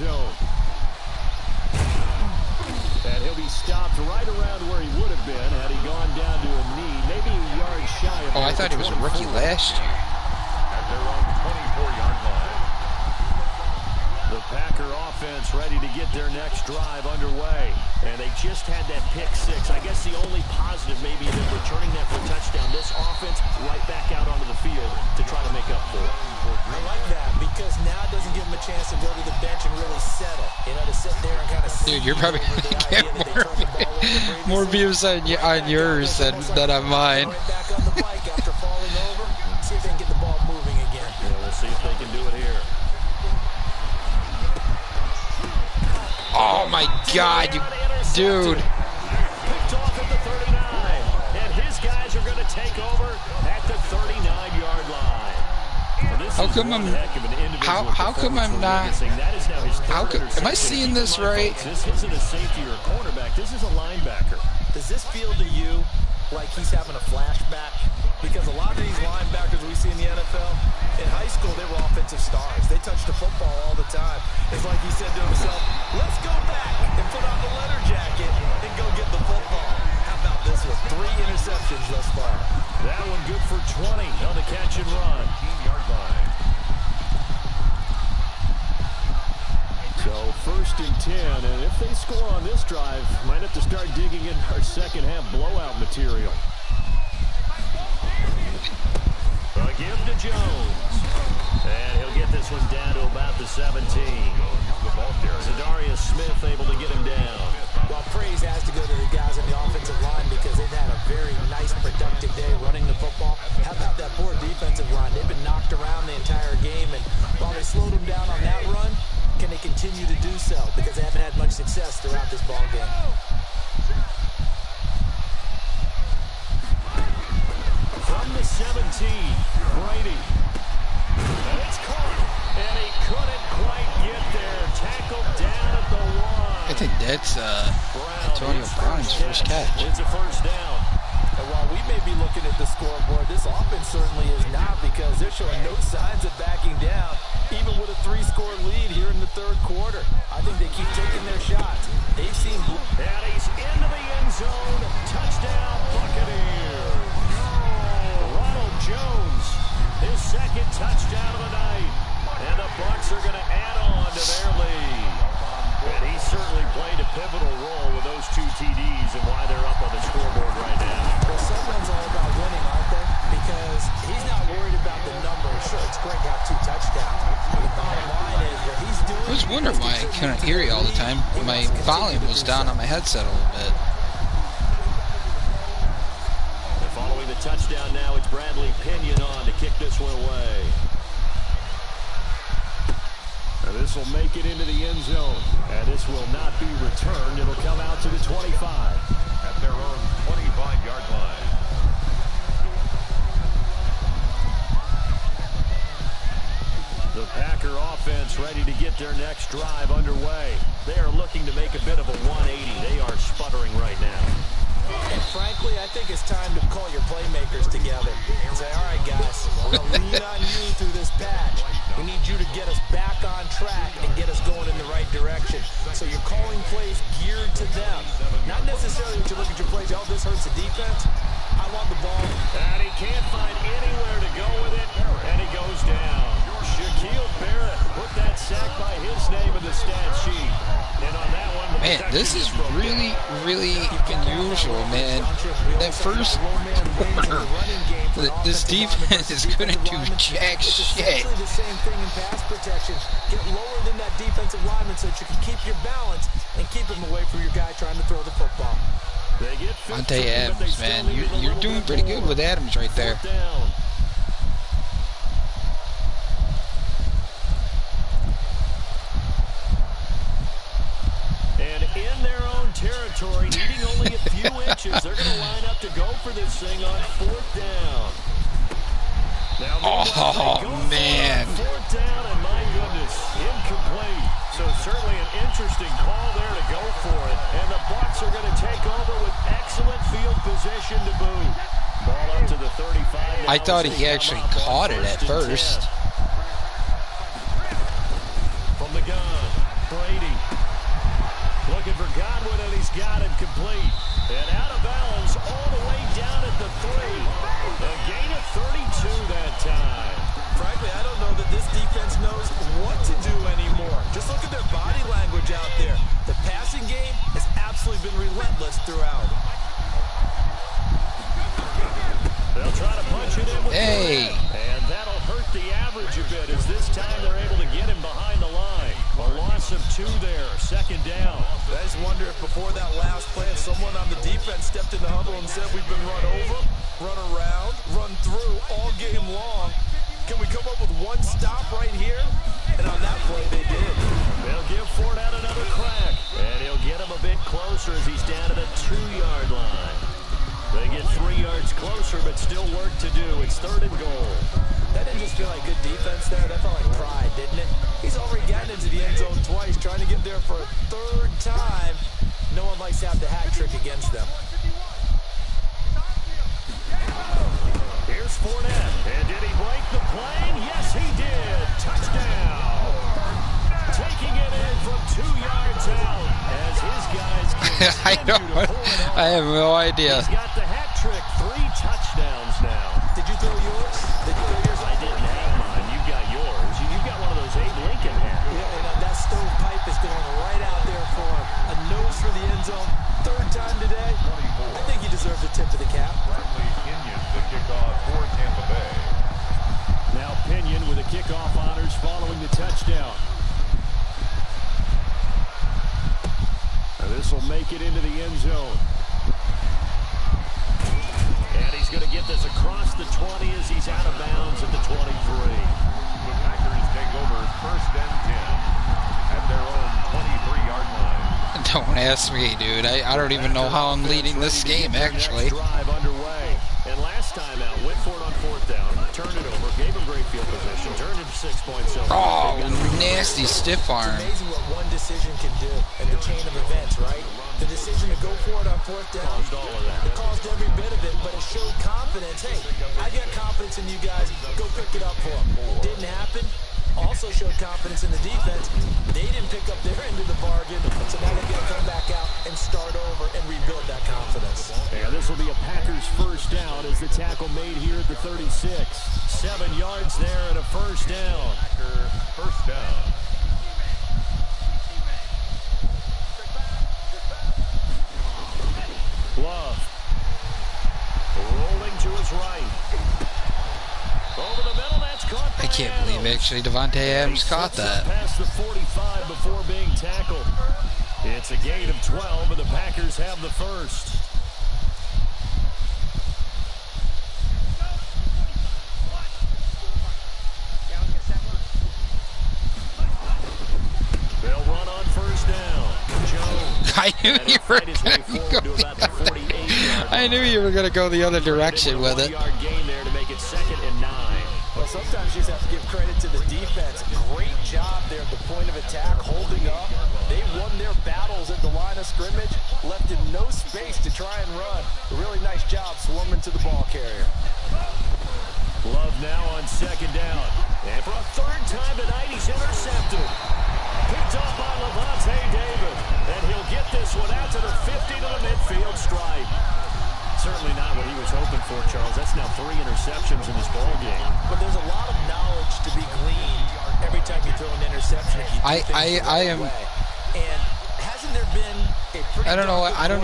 And he'll be stopped right around where he would have been had he gone down to a knee, maybe a yard shy of. Oh, I thought he was a rookie last year. At their own 24-yard line. The Packer offense ready to get their next drive underway. And they just had that pick six. I guess the only positive maybe is returning that for a touchdown. This offense right back out onto the field to try to make up for it. I like that because now it doesn't give him a chance to go to the bench and really settle. You know, to sit there and kind of see. Dude, you're probably going to get more views on yours than on mine. Right back on the bike after falling over. See if they can get the ball moving again. Yeah, we'll see if they can do it here. Oh, my God, dude. Picked off at the 39. And his guys are going to take over at the 39-yard line. How come I'm not? Am I seeing this right? This isn't a safety or a cornerback. This is a linebacker. Does this feel to you like he's having a flashback? Because a lot of these linebackers we see in the NFL, in high school, they were offensive stars. They touched the football all the time. It's like he said to himself, let's go back and put on the leather jacket and go get the football. How about this one? 3 interceptions thus far. That one good for 20 on the catch and run. 18-yard line. So 1st and 10, and if they score on this drive, might have to start digging in our second half blowout material. Give to Jones. And he'll get this one down to about the 17. Zadarius Smith able to get him down. Well, praise has to go to the guys on the offensive line because they've had a very nice, productive day running the football. How about that poor defensive line? They've been knocked around the entire game, and while they slowed them down on that run, can they continue to do so? Because they haven't had much success throughout this ball game. From the 17, Brady. And it's caught, and he couldn't quite get there. Tackled down at the 1. I think that's Antonio Brown's first catch. It's a first down. And while we may be looking at the scoreboard, this offense certainly is not because they're showing no signs of backing down, even with a 3-score lead here in the 3rd quarter. I think they keep taking their shots. They've seen... And he's into the end zone. Touchdown, Buccaneers. Ronald Jones, his 2nd touchdown of the night. And the Bucs are going to add on to their lead. And he certainly played a pivotal role with those 2 TDs and why they're up on the scoreboard right now. Well, someone's all about winning, aren't they? Because he's not worried about the numbers. Sure, it's great to have 2 touchdowns. The bottom line is what he's doing. I was wondering why I couldn't hear you all the time. My volume was down on my headset a little bit. And following the touchdown now, it's Bradley Pinion on to kick this one away. This will make it into the end zone. And this will not be returned. It'll come out to the 25. At their own 25-yard line. The Packer offense ready to get their next drive underway. They are looking to make a bit of a 180. They are sputtering right now. And frankly, I think it's time to call your playmakers together and say, all right, guys, we're going to lean on you through this patch. We need you to get us back on track and get us going in the right direction. So you're calling plays geared to them. Not necessarily that you look at your plays, oh, this hurts the defense. I want the ball. And he can't find anywhere to go with it, and he goes down. Shaquille Barrett put that sack by his name in the stat sheet. And on that one, Man, this is really, really unusual, man. That first quarter, this defense is going to do jack shit. The same thing in pass protection. Get lower than that defensive lineman so that you can keep your balance and keep him away from your guy trying to throw the football. Monte Adams, man, you're doing pretty good with Adams right there. And in their own territory, needing only a few inches, they're going to line up to go for this thing on 4th down. Now, oh, man. 4th down, and my goodness, incomplete. So certainly an interesting call there to go for it. And the Bucs are going to take over with excellent field position to boot. Ball up to the 35. I thought he actually caught it at first. From the gun, Brady. Looking for Godwin, and he's got it complete. And out of bounds all the way down at the 3. A gain of 32 that time. Frankly, I don't know that this defense knows what to do anymore. Just look at their body language out there. The passing game has absolutely been relentless throughout. They'll try to punch it in with Hey. and that'll hurt the average a bit as this time they're able to get him behind the line. A loss of 2 there, 2nd down. I just wonder if before that last play, if someone on the defense stepped in the huddle and said, we've been run over, run around, run through all game long. Can we come up with one stop right here? And on that play, they did. They'll give Ford out another crack. And he'll get him a bit closer as he's down to the 2-yard line. They get 3 yards closer, but still work to do. It's 3rd and goal. That didn't just feel like good defense there. That felt like pride, didn't it? He's already gotten into the end zone twice, trying to get there for a 3rd time. No one likes to have the hat trick against them. Here's Fournette. And did he break the plane? Yes, he did. Touchdown. Taking it in from 2 yards out as his guys continue to pull it off. I have no idea. He's got the hat trick. 3 touchdowns now. Did you throw yours? I didn't have mine. You got yours. You've got one of those Abe Lincoln hats. Yeah, and that stovepipe is going right out there for him. A nose for the end zone. 3rd time today. I think he deserves a tip of the cap. The kickoff for Tampa Bay. Now Pinion with the kickoff honors following the touchdown. Now this will make it into the end zone. And he's going to get this across the 20 as he's out of bounds at the 23. The Packers take over 1st and 10 at their own 23-yard line. Don't ask me, dude. I don't even know how I'm leading this game, actually. Drive underway. And last time out, went for it on 4th down, turned it over, gave him great field position, turned it 6 points over. Oh, nasty stiff arm. It's amazing what one decision can do in the chain of events, right? The decision to go for it on 4th down, it caused every bit of it, but it showed confidence. Hey, I got confidence in you guys. Go pick it up for them. Didn't happen. Also showed confidence in the defense. They didn't pick up their end of the bargain, so now they're going to come back out and start over and rebuild that confidence. And this will be a Packers 1st down as the tackle made here at the 36. 7 yards there and a 1st down. Packer 1st down. Love. Rolling to his right. Over the middle, that's caught by I can't believe actually Devontae Adams caught that. Past the 45 before being tackled. It's a gain of 12, and the Packers have the 1st. I knew you were going to go the other direction with it. Well, sometimes you just have to give credit to the defense. Great job there at the point of attack, holding up. They won their battles at the line of scrimmage, left him no space to try and run. A really nice job swarming to the ball carrier. Love now on second down. And for a third time tonight, he's intercepted. Picked off by Levante David. And he'll get this one out to the 50 to the midfield stripe. Certainly not what he was hoping for, Charles. That's now 3 interceptions in this ball game. But there's a lot of knowledge to be gleaned every time you throw an interception. If you I am. And hasn't there been a pretty I don't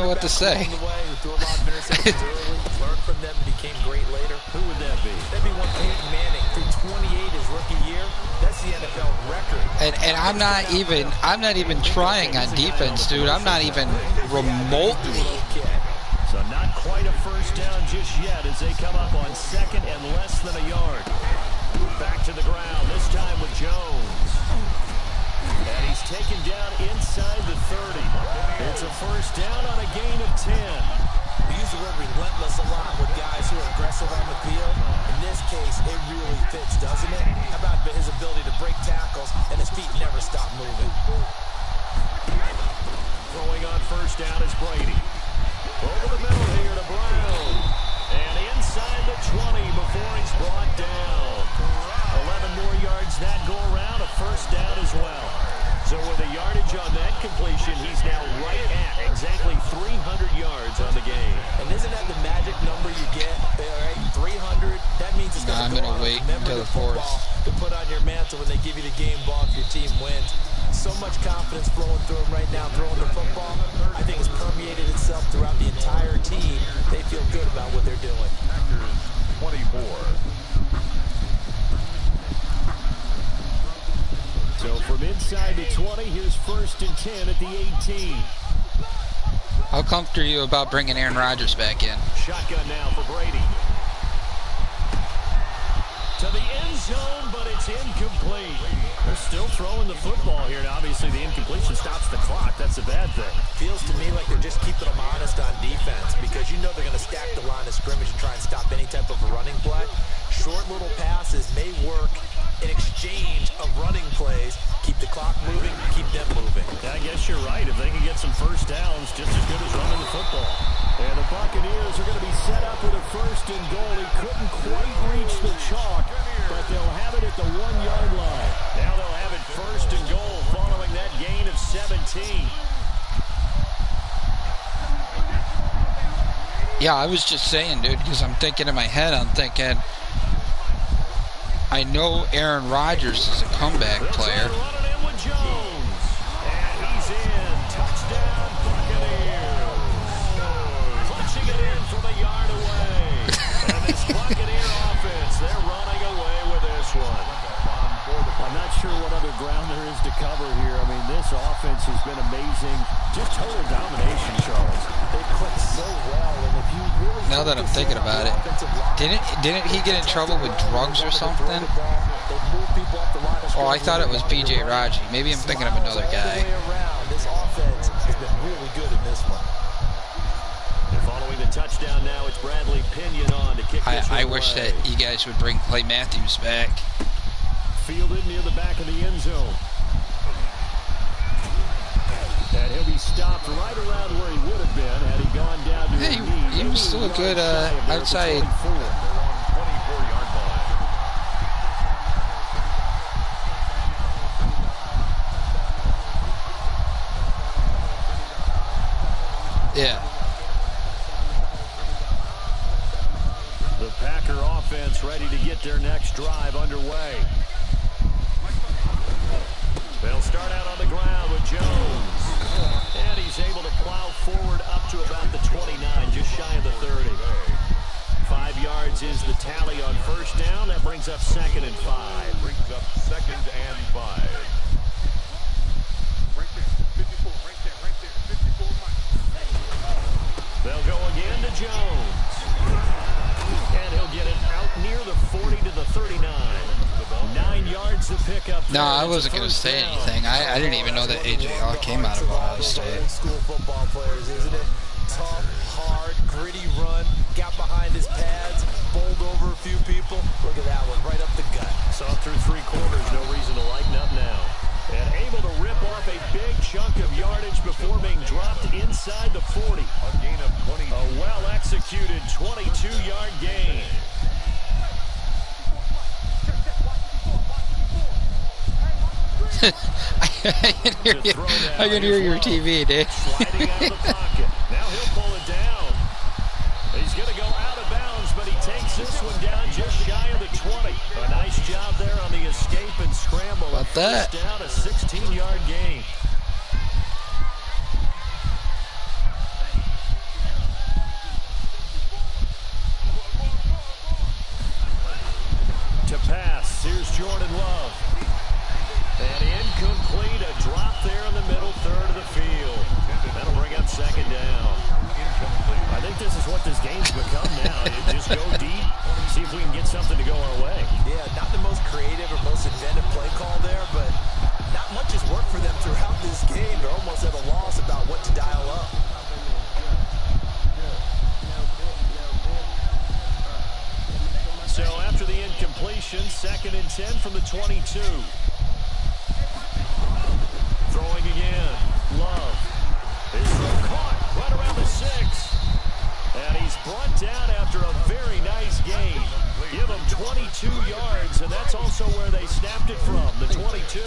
know what to say. Who threw a lot of interceptions early, learned from them, and became great later? Who would that be? That'd be one Peyton Manning through 28 his rookie year. That's the NFL record. And I'm not even trying on defense, dude. I'm not even remotely. So not quite a first down just yet as they come up on second and less than a yard. Back to the ground, this time with Jones. And he's taken down inside the 30. It's a first down on a gain of 10. We use the word relentless a lot with guys who are aggressive on the field. In this case, it really fits, doesn't it? How about his ability to break tackles and his feet never stop moving? Throwing on first down is Brady. Over the middle here to Brown. And inside the 20 before he's brought down. 11 more yards that go around, a first down as well. So with a yardage on that completion, he's now right at exactly 300 yards on the game. And isn't that the magic number you get? Right? 300, that means it's I'm going to wait until the fourth. To put on your mantle when they give you the game ball if your team wins. So much confidence flowing through them right now, throwing the football. I think it's permeated itself throughout the entire team. They feel good about what they're doing. 24. So from inside the 20, here's first and 10 at the 18. How comfortable are you about bringing Aaron Rodgers back in? Shotgun now for Brady. To the end zone, but it's incomplete. They're still throwing the football here, and obviously the incompletion stops the clock. That's a bad thing. Feels to me like they're just keeping them honest on defense because you know they're going to stack the line of scrimmage and try and stop any type of a running play. Short little passes may work in exchange of running plays. Keep the clock moving, keep them moving. Yeah, I guess you're right. If they can get some first downs, just as good as running the football. And the Buccaneers are going to be set up with a first and goal. He couldn't quite reach the chalk, but they'll have it at the 1-yard line. Now they'll have it first and goal following that gain of 17. Yeah, I was just saying, dude, because I'm thinking in my head, I know Aaron Rodgers is a comeback player. Running in with Jones. And he's in. Touchdown, Buccaneers. Clutching it in from a yard away. And this Buccaneer offense, they're running away with this one. I'm not sure what other ground there is to cover here. I mean, this offense has been amazing. Just total domination, Charles. They click so well, and if you really Now that I'm thinking about it, didn't he get in trouble with drugs or something? Oh, I thought it was B.J. Raji. Maybe I'm thinking of another guy. This offense has been really good in this one. And following the touchdown now, it's Bradley Pinion on to kick this I one wish away. that you guys would bring Clay Matthews back. Fielded near the back of the end zone. And he'll be stopped right around where he would have been had he gone down to his knee. He was still a good outside. 24-yard line. Yeah. The Packer offense ready to get their next drive underway. They'll start out on the ground with Jones. And he's able to plow forward up to about the 29, just shy of the 30. 5 yards is the tally on first down. That brings up second and 5. Brings up second and 5. They'll go again to Jones. And he'll get it out near the 40 to the 39. The 9 yards to pick up. No, I wasn't going to say anything. I didn't even know that AJR came out of Ohio State. Old school football players, isn't it? Tough, hard, gritty run. Got behind his pads, bowled over a few people. Look at that one, right up the gut. Saw through 3 quarters, no reason to lighten up now. And able to rip off a big chunk of yardage before being dropped inside the 40. A gain of 20. A well-executed 22-yard gain. I can hear your TV, dude. Sliding out of the pocket. Now he'll pull it down. He's going to go out of bounds, but he takes this one down just shy of the 20. A nice job there on the escape and scramble. About that. First down, a 16-yard gain. To pass, here's Jordan Love. And incomplete, a drop there in the middle third of the field. That'll bring up second down. I think this is what this game's become now. You just go deep, see if we can get something to go our way. Yeah, not the most creative or most inventive play call there, but not much has worked for them throughout this game. They're almost at a loss about what to dial up. So after the incompletion, 2nd and 10 from the 22. Throwing again. Love. His throw caught right around the 6. And he's brought down after a very nice gain. Give him 22 yards, and that's also where they snapped it from, the 22.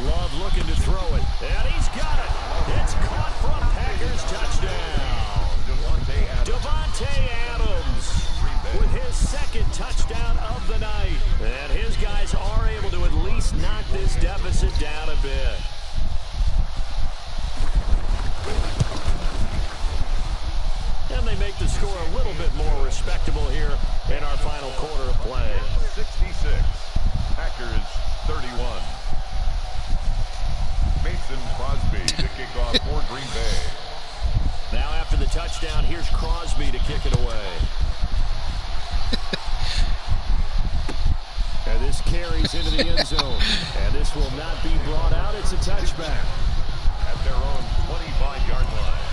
Love looking to throw it, and he's got it. It's caught for a Packers touchdown. Devontae Adams with his 2nd touchdown of the night. And his guys are able to at least knock this deficit down a bit. And they make the score a little bit more respectable here in our final quarter of play. 66. Packers 31. Mason Crosby to kick off for Green Bay. Now after the touchdown, here's Crosby to kick it away. And this carries into the end zone. And this will not be brought out. It's a touchback. At their own 25-yard line.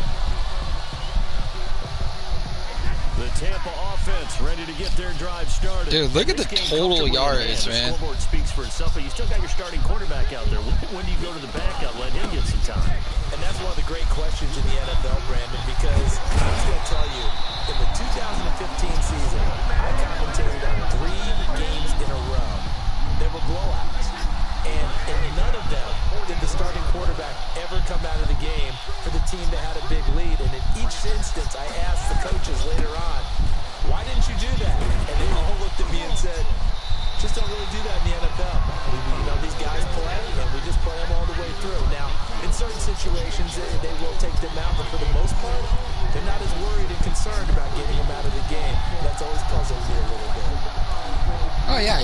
The Tampa offense ready to get their drive started. Dude, look at the total yards, man. The scoreboard speaks for itself, but you still got your starting quarterback out there. When do you go to the backup, let him get some time? And that's one of the great questions in the NFL, Brandon, because I was going to tell you, in the 2015 season, I commentated on 3 games in a row. There were blowouts. And in none of them did the starting quarterback ever come out of the game for the team that had a big lead. And in each instance, I asked the coaches later on, why didn't you do that? And they all looked at me and said, just don't really do that in the NFL. These guys play, and we just play them all the way through. Now, in certain situations, they will take them out, but for the most part, they're not as worried and concerned about getting them out of the game. That's always puzzled me a little bit. Oh yeah.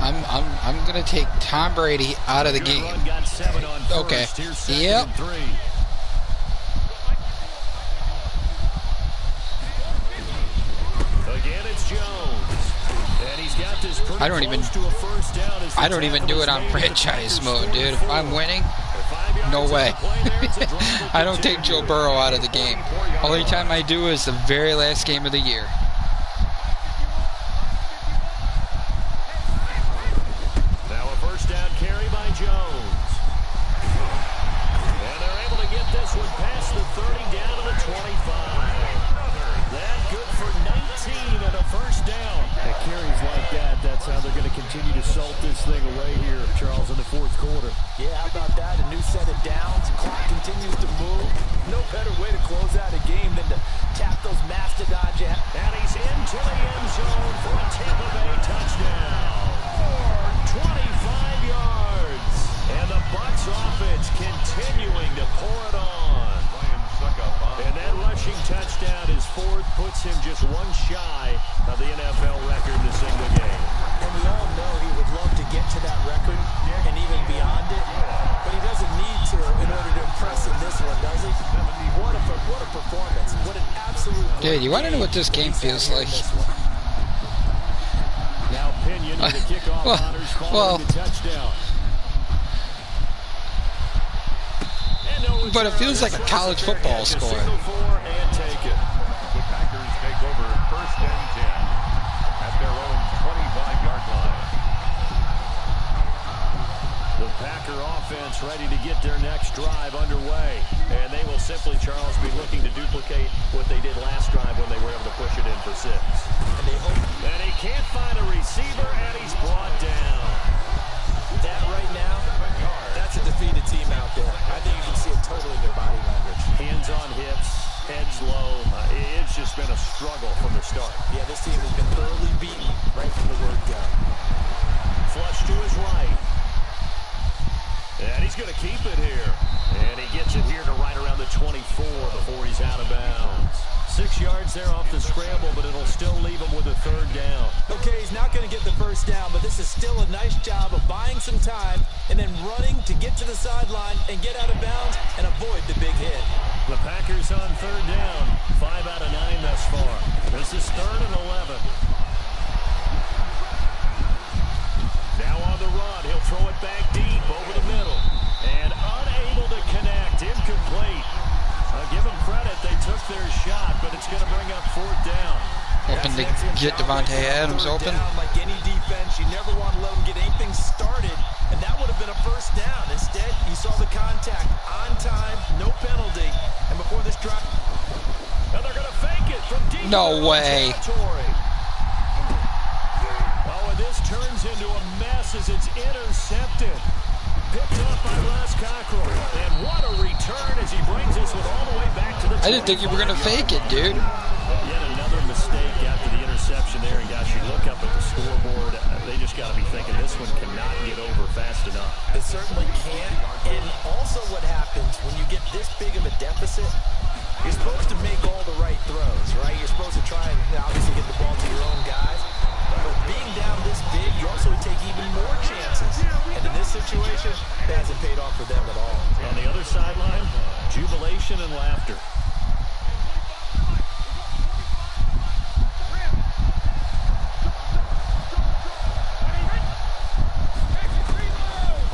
I'm gonna take Tom Brady out of the game. Okay. Yep. Again, it's Jones. And he's got this I don't even do it on franchise mode, dude. If I'm winning, no way. I don't take Joe Burrow out of the game. Only time I do is the very last game of the year. Now a first down carry by Jones. And they're able to get this one past the 30 down to the 25. That good for 19 and a first down. At carries like that, that's how they're going to continue to salt this thing away here, Charles, in the 4th quarter. Yeah, how about that? A new set of downs. Clock continues to move. No better way to close out a game than to tap those mastodons. And he's into the end zone for a Tampa Bay touchdown. 25 yards. And the Bucs offense continuing to pour it on. And that rushing touchdown, his 4th, puts him just one shy of the NFL record in a single game. And we all know he would love to get to that record and even beyond it. Dude, you want to know what this game feels like? Now Pinion with the kickoff honors following the touchdown. But it feels like a college football score. The Packers take over 1st and 10 at their own 25-yard line. The Packer offense ready to get their next drive underway. And they will simply, Charles, be looking to duplicate what they did last drive when they were able to push it in for 6. And he can't find a receiver, and he's brought down. That right now, that's a defeated team out there. I think you can see it totally in their body language. Hands on hips, heads low. It's just been a struggle from the start. Yeah, this team has been thoroughly beaten right from the word go. Flush to his right. And he's going to keep it here. And he gets it here to right around the 24 before he's out of bounds. 6 yards there off the scramble, but it'll still leave him with a 3rd down. Okay, he's not going to get the first down, but this is still a nice job of buying some time and then running to get to the sideline and get out of bounds and avoid the big hit. The Packers on 3rd down. 5 out of 9 thus far. This is 3rd and 11. Now on the run, he'll throw it back deep over the middle. And unable to connect, incomplete. Give them credit, they took their shot, but it's going to bring up 4th down. Hoping to get Devontae Adams open. Like any defense, you never want to let them get anything started, and that would have been a 1st down. Instead, you saw the contact on time, no penalty, and before this drive. And they're going to fake it from deep. No way. Oh, and this turns into a mess as it's intercepted. Picked up by Ross Cockrell. And what a return as he brings this one all the way back to the I didn't think you were going to fake it, dude. Yet another mistake after the interception there. And gosh, you look up at the scoreboard, they just got to be thinking this one cannot get over fast enough. It certainly can't. And also what happens when you get this big of a deficit, you're supposed to make all the right throws, right? You're supposed to try and obviously get the ball to your own guys. But being down this big, you also take even more chances. And in this situation, it hasn't paid off for them at all. On the other sideline, jubilation and laughter.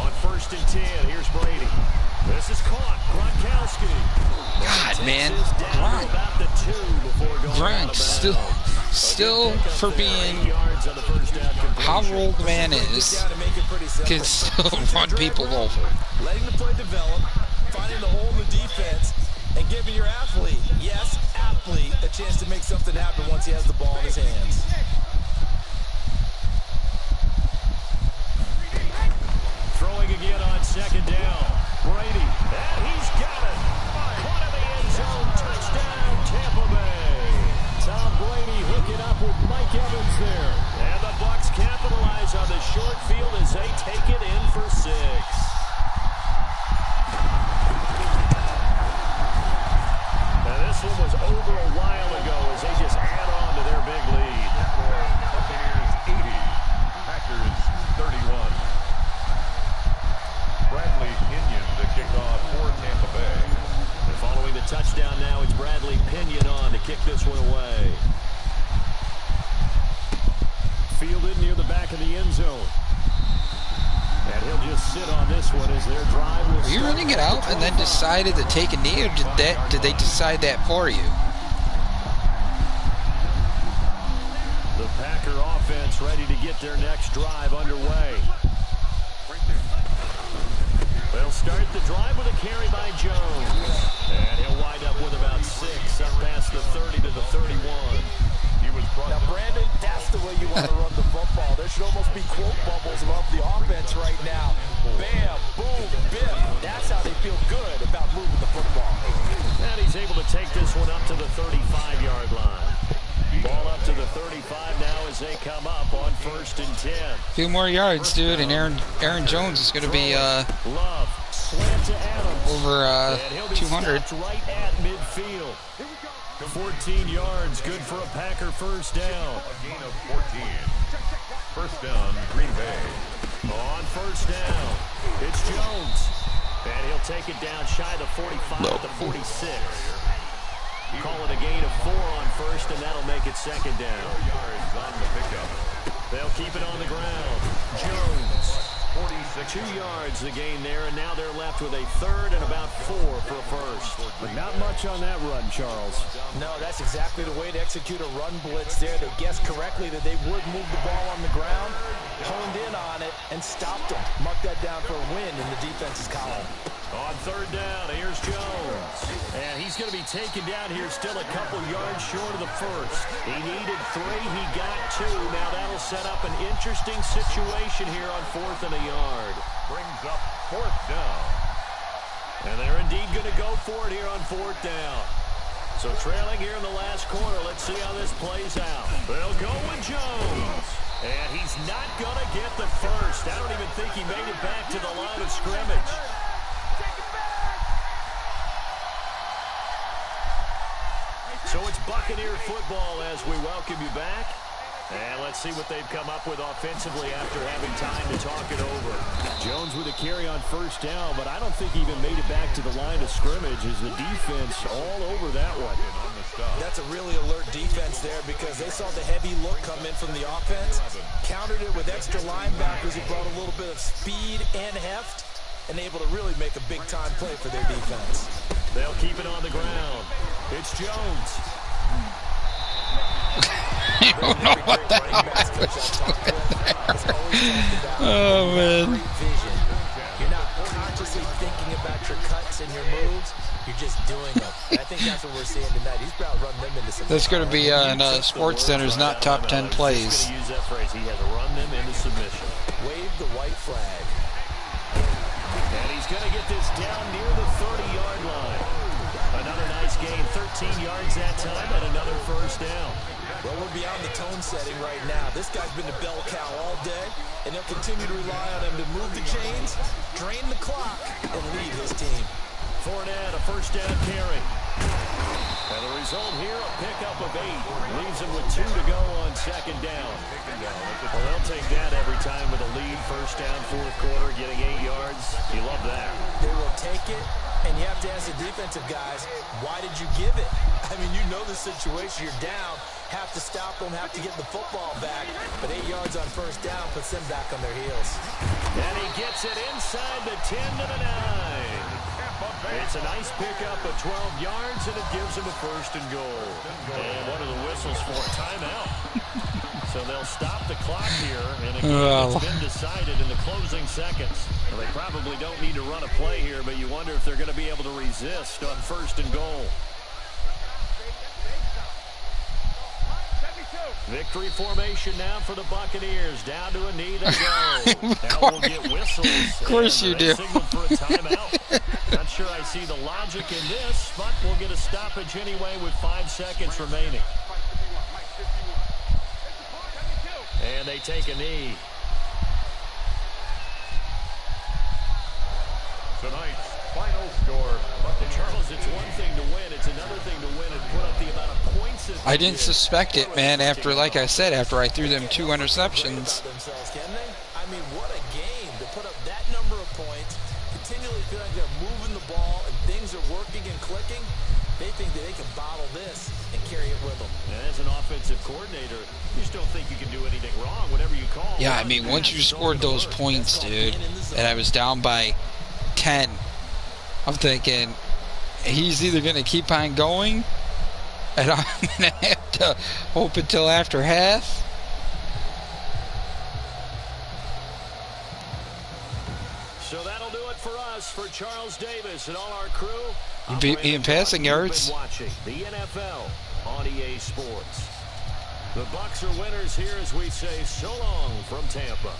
On 1st and 10, here's Brady. This is caught. Gronkowski. God, man. Gronk still for being how old the man is, can still run people over. Letting the play develop, finding the hole in the defense, and giving your athlete, yes, athlete, a chance to make something happen once he has the ball in his hands. Throwing again on 2nd down. Brady, and he's got it. Caught in the end zone. Touchdown, Tampa Bay. Tom Brady hooking up with Mike Evans there. And the Bucs capitalize on the short field as they take it in for 6. Now this one was over a while ago as they just add on to their big lead. Buccaneers 80, Packers 31. Bradley Pinion to kick off for Tampa Bay. And following the touchdown now, it's Bradley Pinion on to kick this one away. Fielded near the back of the end zone. And he'll just sit on this one as their drive will Were you running it out and then decided to take a knee, or did they decide that for you? The Packer offense ready to get their next drive underway. They'll start the drive with a carry by Jones. And he'll wind up with about 6 up past the 30 to the 31. Now, Brandon, that's the way you want to run the football. There should almost be quote bubbles above the offense right now. Bam, boom, biff. That's how they feel good about moving the football. And he's able to take this one up to the 35-yard line. Ball up to the 35 now as they come up on 1st and 10. A few more yards, dude, and Aaron Jones is going to be Love, slant to Adams. over 200. Right at midfield. 14 yards, good for a Packer 1st down. A gain of 14. 1st down, Green Bay. On 1st down, it's Jones. And he'll take it down shy of the 45 to 46. Call it a gain of 4 on first, and that'll make it second down. 4 yards on the pickup. They'll keep it on the ground. Jones. 46. 2 yards the gain there, and now they're left with a third and about 4 for a first. But not much on that run, Charles. No, that's exactly the way to execute a run blitz there. They guessed correctly that they would move the ball on the ground, honed in on it, and stopped them. Mark that down for a win in the defense's column. On third down, here's Jones. And he's going to be taken down here still a couple yards short of the first. He needed 3, he got 2. Now that'll set up an interesting situation here on 4th and a yard. Brings up 4th down. And they're indeed going to go for it here on 4th down. So trailing here in the last quarter, let's see how this plays out. They'll go with Jones. And he's not going to get the first. I don't even think he made it back to the line of scrimmage. So it's Buccaneer football as we welcome you back. And let's see what they've come up with offensively after having time to talk it over. Jones with a carry on first down, but I don't think he even made it back to the line of scrimmage as the defense all over that one. That's a really alert defense there because they saw the heavy look come in from the offense, countered it with extra linebackers who brought a little bit of speed and heft, and able to really make a big-time play for their defense. They'll keep it on the ground. It's Jones. I don't know what the hell I was doing there. Oh, man. You're not consciously thinking about your cuts and your moves. You're just doing them. And I think that's what we're seeing tonight. He's about to run them into some. That's going to be on Sports Center's not top 10 plays. Use that phrase. He had to run them into submission. Wave the white flag. And he's going to get this down near the 30-yard line. Another nice gain, 13 yards that time, and another first down. Well, we're beyond the tone setting right now. This guy's been a bell cow all day, and they'll continue to rely on him to move the chains, drain the clock, and lead his team. Fournette, a first down carry. And the result here, a pickup of 8. Leaves him with 2 to go on second down. Well, they'll take that every time with a lead. First down, 4th quarter, getting 8 yards. You love that. They will take it, and you have to ask the defensive guys, why did you give it? I mean, you know the situation. You're down, have to stop them, have to get the football back. But 8 yards on first down puts them back on their heels. And he gets it inside the 10 to the 9. It's a nice pickup of 12 yards, and it gives him a first and goal. And what are the whistles for? Timeout. So they'll stop the clock here, and a game that's been decided in the closing seconds. Well, they probably don't need to run a play here, but you wonder if they're going to be able to resist on first and goal. Victory formation now for the Buccaneers. Down to a knee they go. Now we'll get whistles. Of course you do. Signal for a timeout. Not sure I see the logic in this, but we'll get a stoppage anyway with 5 seconds remaining. And they take a knee. Tonight's final score. Charles, it's one thing to win. It's another thing to win and put up the amount of points that I didn't suspect it, man, after, like I said, after I threw them 2 interceptions. I mean, what a game to put up that number of points, continually feel like they're moving the ball and things are working and clicking. They think that they can bottle this and carry it with them. And as an offensive coordinator, you just don't think you can do anything wrong, whatever you call. Yeah, I mean, once you scored those points, dude, and I was down by 10, I'm thinking he's either going to keep on going, and I'm going to have to hope until after half. So that'll do it for us, for Charles Davis and all our crew. You beat me in passing yards. Watching the NFL on EA Sports. The Bucs are winners here as we say so long from Tampa.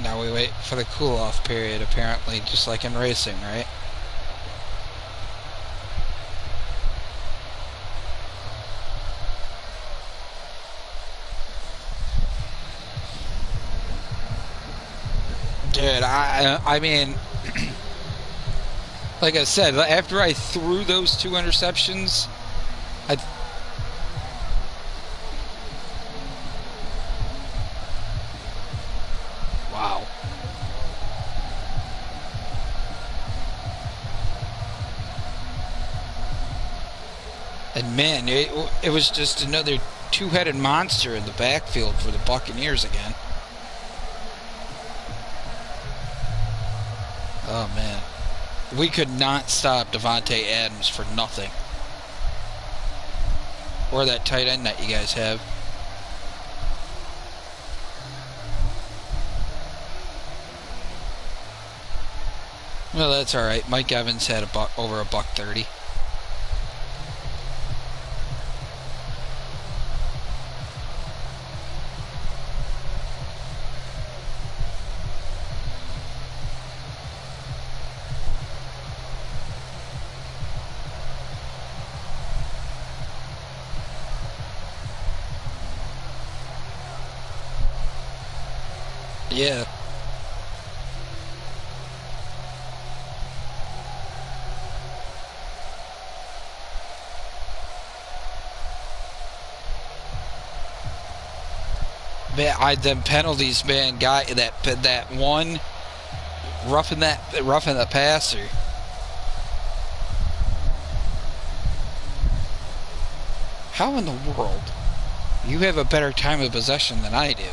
Now we wait for the cool-off period, apparently, just like in racing, right? Dude, I mean, like I said, after I threw those 2 interceptions, And man, it was just another two-headed monster in the backfield for the Buccaneers again. Oh man, we could not stop Devontae Adams for nothing. Or that tight end that you guys have. Well, that's all right. Mike Evans had over $130. Yeah. Man, them penalties, man, that one roughing the passer. How in the world? You have a better time of possession than I do.